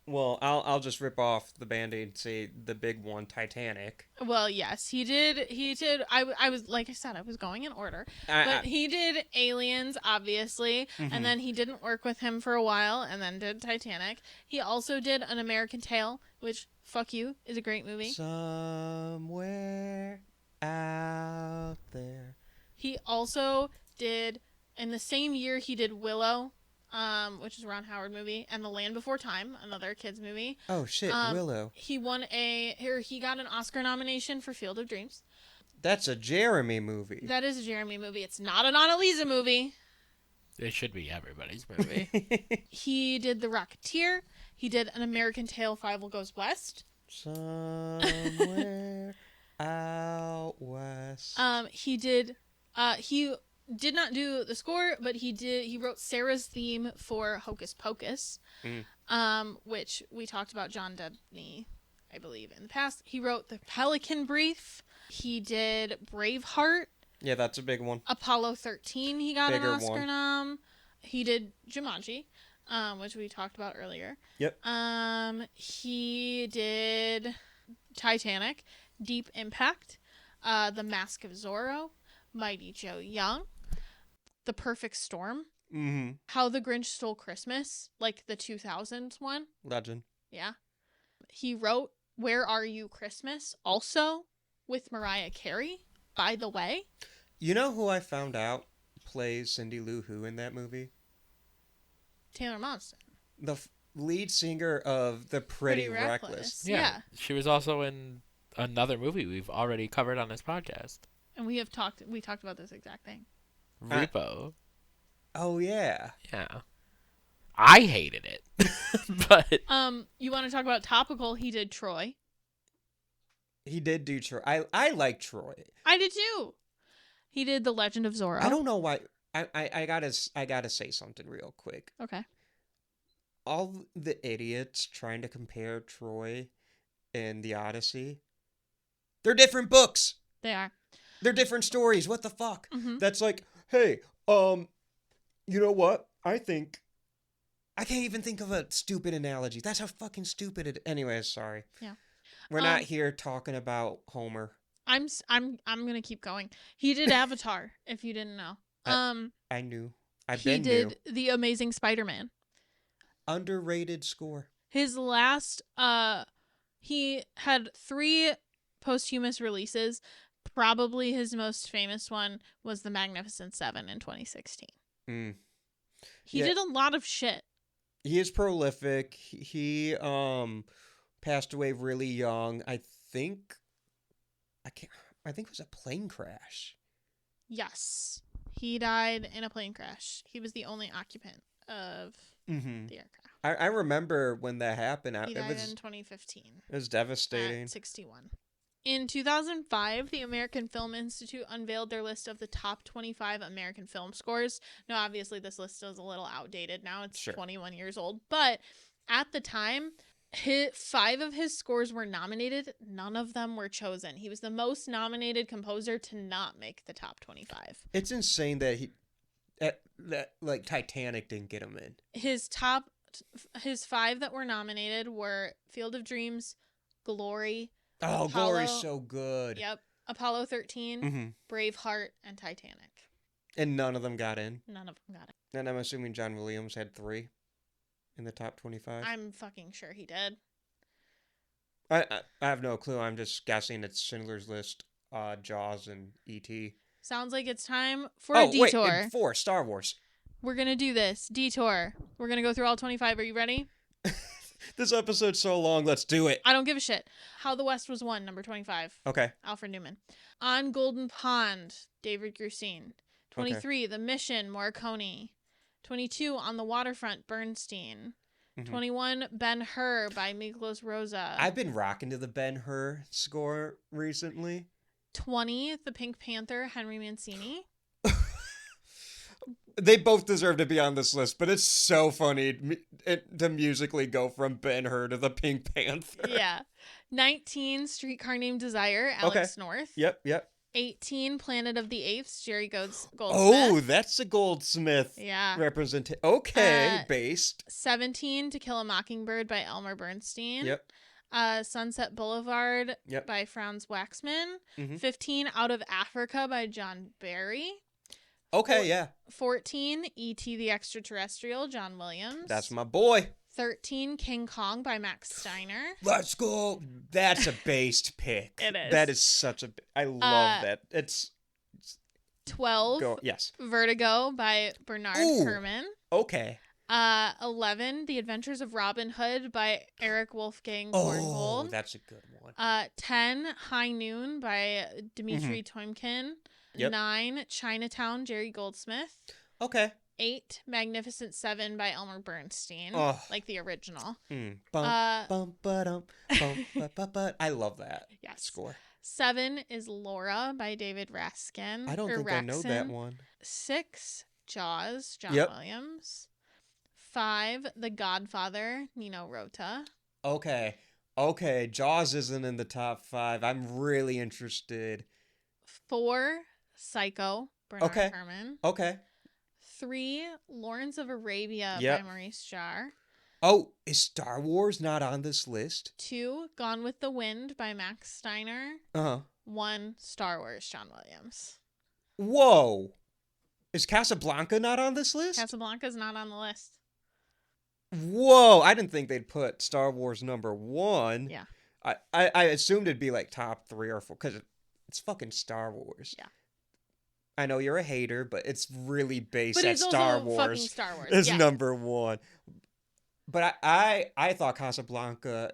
Well, I'll just rip off the Band-Aid and say the big one, Titanic. Well, yes, he did. He did. I was, like I said, I was going in order. But he did Aliens, obviously, and then he didn't work with him for a while, and then did Titanic. He also did An American Tail, which, fuck you, is a great movie. Somewhere out there. He also did, in the same year, he did Willow, which is a Ron Howard movie, and The Land Before Time, another kids movie. Oh shit, Willow. He got an Oscar nomination for Field of Dreams. That's a Jeremy movie. That is a Jeremy movie. It's not an Anneliese movie. It should be everybody's movie. He did The Rocketeer. He did An American Tail, Fievel Goes West. Somewhere out west. He did not do the score, but he wrote Sarah's theme for Hocus Pocus, which we talked about John Debney, I believe, in the past. He wrote The Pelican Brief. He did Braveheart. Yeah, that's a big one. Apollo 13, he got Bigger an Oscar one. nom. He did Jumanji, which we talked about earlier. Yep. He did Titanic, Deep Impact, The Mask of Zorro, Mighty Joe Young, The Perfect Storm, Mm-hmm. How the Grinch Stole Christmas, like the 2000s one. Legend. Yeah. He wrote Where Are You Christmas also. with Mariah Carey, by the way. You know who I found out plays Cindy Lou Who in that movie? Taylor Momsen. The lead singer of The Pretty Reckless. Yeah. She was also in another movie we've already covered on this podcast. And we talked about this exact thing. Repo. Oh, yeah. Yeah. I hated it. But you want to talk about topical? He did Troy. He did do Troy. I like Troy. I did too. He did The Legend of Zorro. I don't know why. I gotta say something real quick. Okay. All the idiots trying to compare Troy and The Odyssey, they're different books. They are. They're different stories. What the fuck? Mm-hmm. That's like, hey, you know what? I can't even think of a stupid analogy. That's how fucking stupid it. Anyways, sorry. Yeah. We're not here talking about Homer. I'm gonna keep going. He did Avatar. If you didn't know. I knew. He did The Amazing Spider-Man. Underrated score. His last, he had 3 posthumous releases. Probably his most famous one was The Magnificent Seven in 2016. He did a lot of shit. He is prolific. He passed away really young. I think it was a plane crash. Yes. He died in a plane crash. He was the only occupant of the aircraft. I remember when that happened. He died in 2015. It was devastating. At 61. In 2005, the American Film Institute unveiled their list of the top 25 American film scores. Now, obviously, this list is a little outdated now. It's 21 years old. But at the time, 5 of his scores were nominated. None of them were chosen. He was the most nominated composer to not make the top 25. It's insane that that Titanic didn't get him in. His 5 that were nominated were Field of Dreams, Glory. Oh, Apollo, Glory's so good. Yep. Apollo 13, Braveheart, and Titanic. And none of them got in? None of them got it. And I'm assuming John Williams had 3 in the top 25? I'm fucking sure he did. I have no clue. I'm just guessing it's Schindler's List, Jaws, and E.T. Sounds like it's time for a detour. Wait, and 4, Star Wars. We're going to do this. Detour. We're going to go through all 25. Are you ready? This episode's so long. Let's do it. I don't give a shit. How the West Was Won, number 25. Okay. Alfred Newman. On Golden Pond, David Grusine. 23, The Mission, Morricone. 22, On the Waterfront, Bernstein. 21, Ben-Hur by Miklos Rosa. I've been rocking to the Ben-Hur score recently. 20, The Pink Panther, Henry Mancini. They both deserve to be on this list, but it's so funny to musically go from Ben-Hur to the Pink Panther. Yeah. 19, Streetcar Named Desire, Alex North. Yep. 18, Planet of the Apes, Jerry Goldsmith. Oh, that's a Goldsmith representation. Okay, based. 17, To Kill a Mockingbird by Elmer Bernstein. Yep. Sunset Boulevard by Franz Waxman. 15, Out of Africa by John Barry. Okay, 14, E.T. the Extraterrestrial, John Williams. That's my boy. 13, King Kong by Max Steiner. Let's go. That's a based pick. It is. That is such a... I love that. It's... 12, yes. Vertigo by Bernard Herrmann. Okay. 11, The Adventures of Robin Hood by Eric Wolfgang Korngold. Oh, that's a good one. 10, High Noon by Dmitry Toymkin. 9, Chinatown, Jerry Goldsmith. Okay. 8, Magnificent Seven by Elmer Bernstein. Like the original. I love that score. 7 is Laura by David Raskin. I don't think I know that one. 6, Jaws, John Williams. 5, The Godfather, Nino Rota. Okay, Jaws isn't in the top 5. I'm really interested. 4, Psycho, Bernard Herrmann. Okay. 3, Lawrence of Arabia by Maurice Jarre. Oh, is Star Wars not on this list? 2, Gone with the Wind by Max Steiner. 1, Star Wars, John Williams. Whoa. Is Casablanca not on this list? Casablanca's not on the list. Whoa, I didn't think they'd put Star Wars number 1. Yeah. I assumed it'd be like top 3 or 4, because It's fucking Star Wars. Yeah. I know you're a hater, but it's really based But at it's Star also Wars. fucking Star Wars. Is Yeah. number one. But I thought Casablanca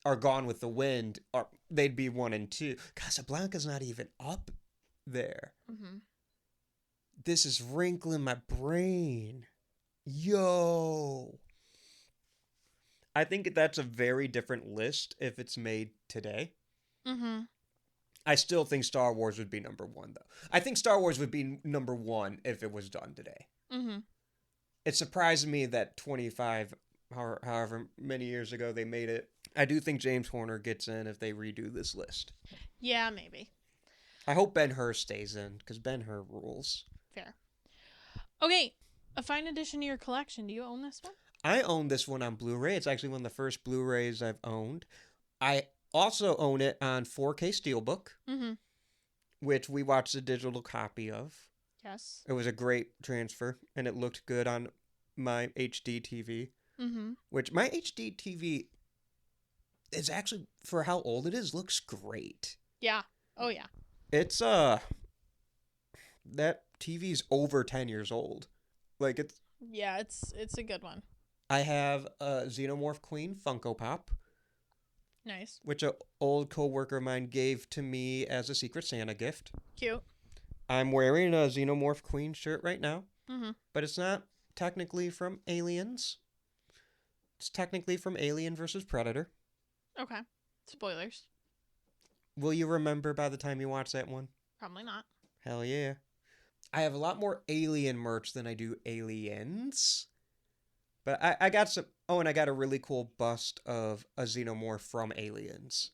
or Gone with the Wind, or they'd be 1 and 2. Casablanca's not even up there. Mm-hmm. This is wrinkling my brain. Yo. I think that's a very different list if it's made today. Mm-hmm. I still think Star Wars would be number 1, though. I think Star Wars would be number 1 if it was done today. Mm-hmm. It surprised me that 25, however many years ago they made it. I do think James Horner gets in if they redo this list. Yeah, maybe. I hope Ben-Hur stays in, because Ben-Hur rules. Fair. Okay, a fine addition to your collection. Do you own this one? I own this one on Blu-ray. It's actually one of the first Blu-rays I've owned. I also own it on 4K Steelbook, Mm-hmm. which we watched a digital copy of. Yes. It was a great transfer, and it looked good on my HD TV. Mm-hmm. Which my HD TV is actually, for how old it is, looks great. Yeah. Oh, yeah. It's that TV's over 10 years old. Like it's. Yeah, it's a good one. I have a Xenomorph Queen Funko Pop, Nice. which an old coworker of mine gave to me as a Secret Santa gift. Cute. I'm wearing a Xenomorph Queen shirt right now, Mm-hmm. but it's not technically from Aliens. It's technically from Alien vs. Predator. Okay. Spoilers. Will you remember by the time you watch that one? Probably not. Hell yeah. I have a lot more Alien merch than I do Aliens. But I got some... Oh, and I got a really cool bust of a Xenomorph from Aliens.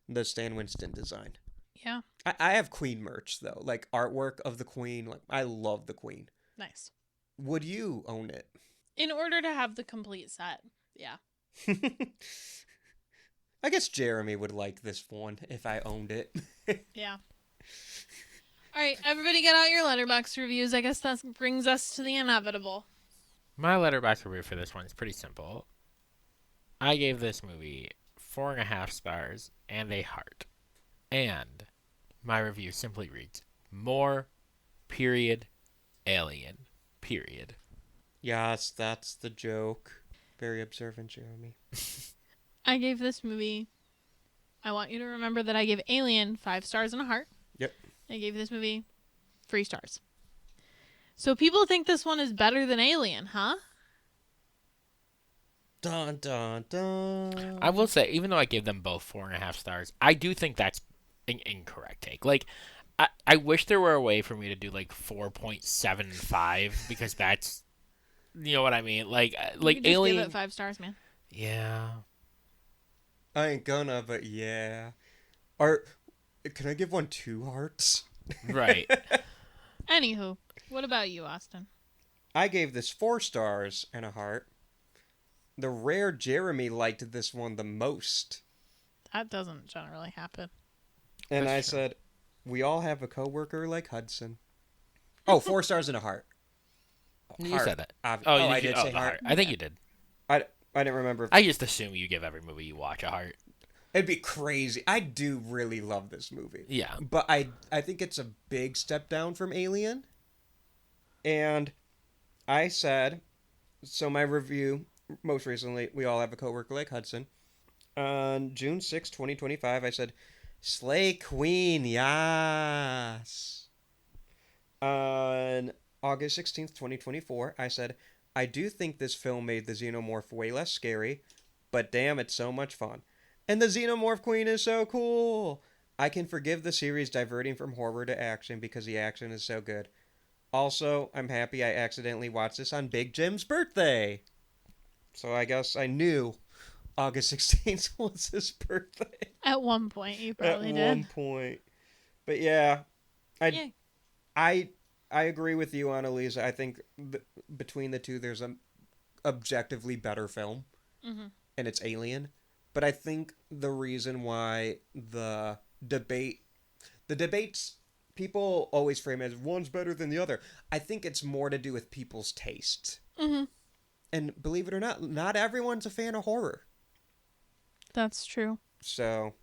The Stan Winston design. Yeah. I have Queen merch, though. Like, artwork of the Queen. Like, I love the Queen. Nice. Would you own it? In order to have the complete set. Yeah. I guess Jeremy would like this one if I owned it. Yeah. All right, everybody get out your Letterboxd reviews. I guess that brings us to the inevitable. My Letterboxd review for this one is pretty simple. I gave this movie 4.5 stars and a heart. And my review simply reads, more, period, alien, period. Yes, that's the joke. Very observant, Jeremy. I gave this movie... I want you to remember that I gave Alien 5 stars and a heart. Yep. I gave this movie 3 stars. So people think this one is better than Alien, huh? Dun, dun, dun. I will say, even though I gave them both 4.5 stars, I do think that's an incorrect take. Like, I wish there were a way for me to do, like, 4.75, because that's, you know what I mean? Like You just Alien... give it 5 stars, man. Yeah. I ain't gonna, but yeah. Or, can I give one 2 hearts? Right. Anywho, what about you, Austin? I gave this 4 stars and a heart. The rare Jeremy liked this one the most. That doesn't generally happen. And That's I true. said, we all have a coworker like Hudson. Oh, 4 stars and a heart. You Heart. said that. I did say the heart. I think you did. I didn't remember. I just assume you give every movie you watch a heart. It'd be crazy. I do really love this movie. Yeah. But I think it's a big step down from Alien. And I said, so my review, most recently, we all have a coworker like Hudson. On June 6, 2025, I said, Slay Queen, yes. On August 16th, 2024, I said, I do think this film made the Xenomorph way less scary, but damn, it's so much fun. And the Xenomorph Queen is so cool. I can forgive the series diverting from horror to action because the action is so good. Also, I'm happy I accidentally watched this on Big Jim's birthday. So I guess I knew August 16th was his birthday. At one point, you probably At did. one point. But yeah, Yeah. I agree with you, Anneliese. I think between the two, there's an objectively better film, Mm-hmm. and it's Alien. But I think the reason why the debates, people always frame it as one's better than the other. I think it's more to do with people's taste. Mm-hmm. And believe it or not everyone's a fan of horror. That's true. So,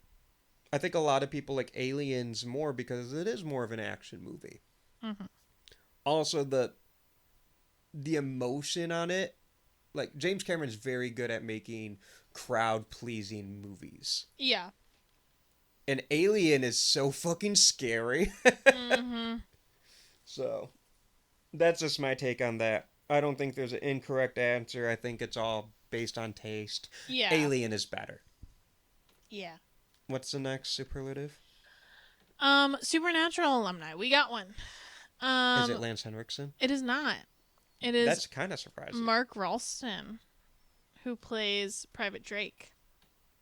I think a lot of people like Aliens more because it is more of an action movie. Mm-hmm. Also, the emotion on it, like James Cameron's very good at making crowd-pleasing movies. Yeah. And Alien is so fucking scary. Mm-hmm. So, that's just my take on that. I don't think there's an incorrect answer. I think it's all based on taste. Yeah. Alien is better. Yeah. What's the next superlative? Supernatural alumni. We got one. Is it Lance Henriksen? It is not. It is That's kind of surprising. Mark Ralston, who plays Private Drake.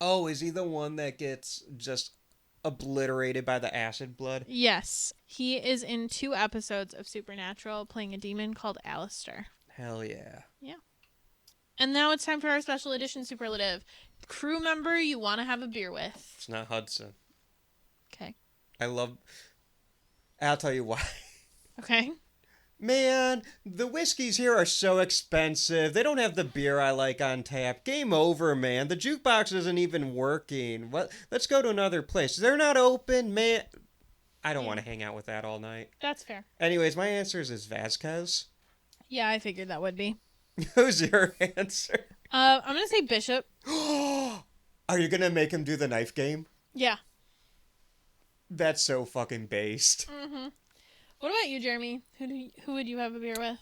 Oh, is he the one that gets just obliterated by the acid blood? Yes. He is in 2 episodes of Supernatural playing a demon called Alistair. Hell yeah. Yeah. And now it's time for our special edition superlative. Crew member you want to have a beer with. It's not Hudson. Okay. I'll tell you why. Okay. Man, the whiskeys here are so expensive. They don't have the beer I like on tap. Game over, man. The jukebox isn't even working. What? Let's go to another place. They're not open, man. I don't want to hang out with that all night. That's fair. Anyways, my answer is Vasquez. Yeah, I figured that would be. Who's your answer? I'm going to say Bishop. Are you going to make him do the knife game? Yeah. That's so fucking based. Mm-hmm. What about you, Jeremy? Who would you have a beer with?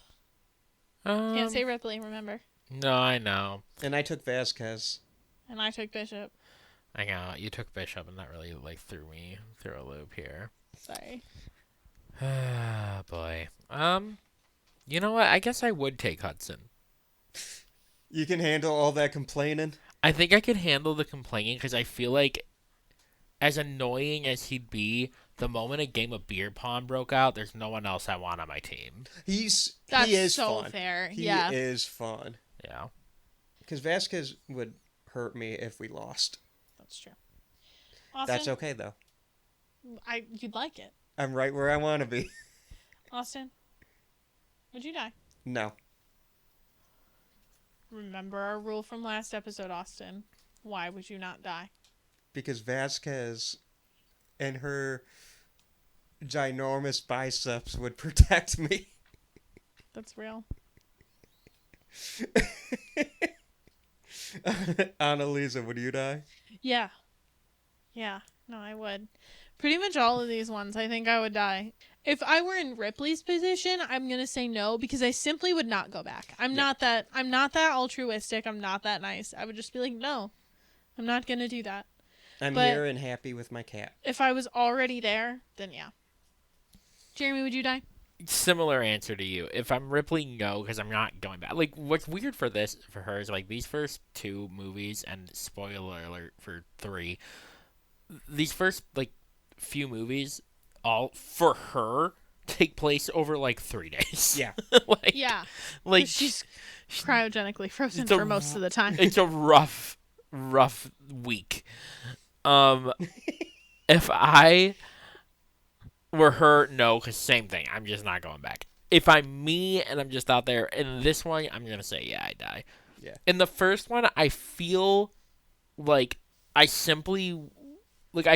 Um, Can't say Ripley, remember? No, I know. And I took Vasquez. And I took Bishop. I know. You took Bishop, and that really like threw me through a loop here. Sorry. Ah, boy. You know what? I guess I would take Hudson. You can handle all that complaining? I think I could handle the complaining because I feel like, as annoying as he'd be, the moment a game of beer pong broke out, there's no one else I want on my team. He That's is so fun. fair. He Yeah. is fun. Yeah. Because Vasquez would hurt me if we lost. That's true. Austin, That's okay, though. you'd like it. I'm right where I want to be. Austin, would you die? No. Remember our rule from last episode, Austin. Why would you not die? Because Vasquez and her ginormous biceps would protect me. That's real. Anneliese, would you die? Yeah. Yeah. No, I would. Pretty much all of these ones, I think I would die. If I were in Ripley's position, I'm gonna say no because I simply would not go back. I'm not that altruistic. I'm not that nice. I would just be like, no, I'm not gonna do that. I'm But here and happy with my cat. if I was already there, then yeah. Jeremy, would you die? Similar answer to you. If I'm Ripley, no, because I'm not going back. Like, what's weird for her is, like, these first 2 movies, and spoiler alert for 3, these first, like, few movies, all, for her, take place over, like, 3 days. Yeah. Yeah. Like, 'Cause she's cryogenically frozen it's a for most of the time. It's a rough week. If I were her, no, because same thing. I'm just not going back. If I'm me and I'm just out there, in this one, I'm going to say, yeah, I die. Yeah. In the first one, I feel like I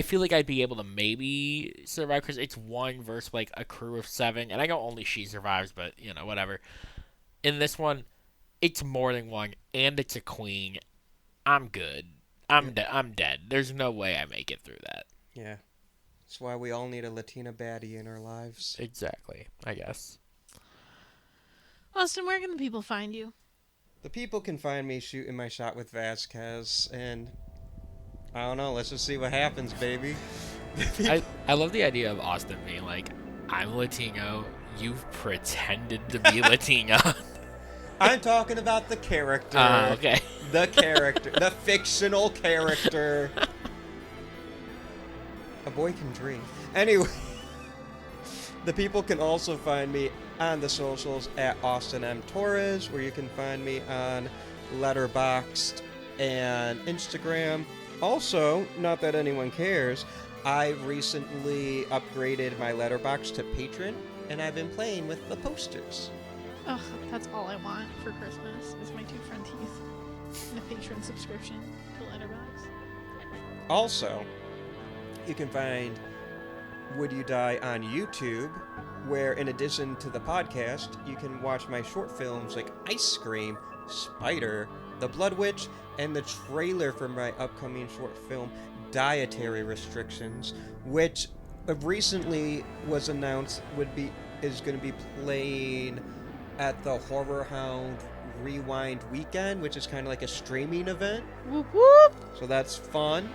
feel like I'd be able to maybe survive because it's 1 versus, like, a crew of 7. And I know only she survives, but, you know, whatever. In this one, it's more than 1, and it's a queen. I'm good. I'm dead. There's no way I make it through that. Yeah. That's why we all need a Latina baddie in our lives. Exactly, I guess. Austin, where can the people find you? The people can find me shooting my shot with Vasquez, and I don't know, let's just see what happens, baby. I love the idea of Austin being like, I'm Latino, you've pretended to be Latino. I'm talking about the character. Okay. The character. The fictional character. A boy can dream. Anyway, the people can also find me on the socials at Austin M. Torres, where you can find me on Letterboxd and Instagram. Also, not that anyone cares, I recently upgraded my Letterboxd to Patron, and I've been playing with the posters. Ugh, that's all I want for Christmas is my 2 front teeth and a patron subscription to Letterboxd. Also, you can find Would You Die on YouTube, where in addition to the podcast, you can watch my short films like Ice Cream, Spider, The Blood Witch, and the trailer for my upcoming short film, Dietary Restrictions, which recently was announced is going to be playing at the Horror Hound Rewind Weekend, which is kind of like a streaming event. Whoop whoop. So that's fun.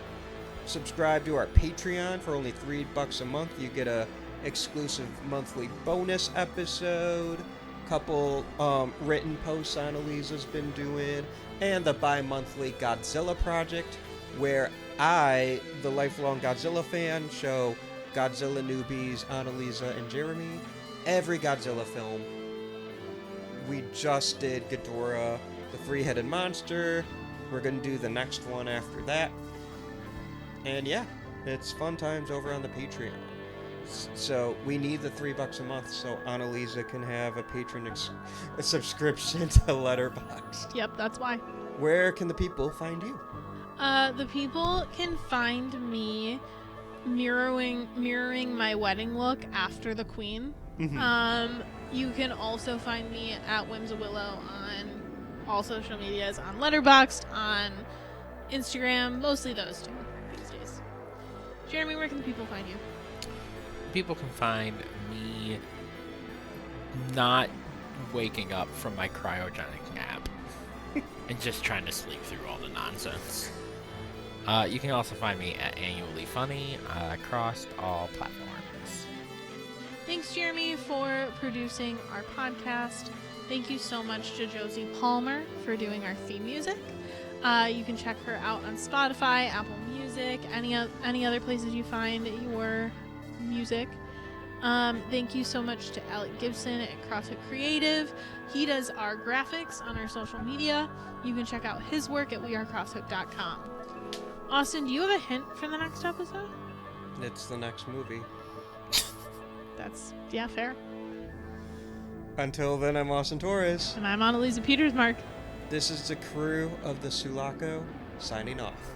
Subscribe to our Patreon for only $3 a month. You get a exclusive monthly bonus episode, couple written posts Anneliese's been doing, and the bi-monthly Godzilla Project, where I, the lifelong Godzilla fan, show Godzilla newbies Anneliese and Jeremy every Godzilla film. We just did Ghidorah, the three-headed monster. We're going to do the next one after that. And yeah, it's fun times over on the Patreon. So we need the $3 a month so Anneliese can have a patron a subscription to Letterboxd. Yep, that's why. Where can the people find you? The people can find me mirroring my wedding look after the Queen. You can also find me at Whimsawillow on all social medias, on Letterboxd, on Instagram, mostly those two these days. Jeremy, where can the people find you? People can find me not waking up from my cryogenic nap and just trying to sleep through all the nonsense. You can also find me at Annually Funny across all platforms. Thanks, Jeremy, for producing our podcast. Thank you so much to Josie Palmer for doing our theme music. You can check her out on Spotify, Apple Music, any other places you find your music. Thank you so much to Alec Gibson at Crosshook Creative. He does our graphics on our social media. You can check out his work at wearecrosshook.com. Austin, do you have a hint for the next episode? It's the next movie. Yeah, fair. Until then, I'm Austin Torres. And I'm Anneliese Petersmark. This is the crew of the Sulaco, signing off.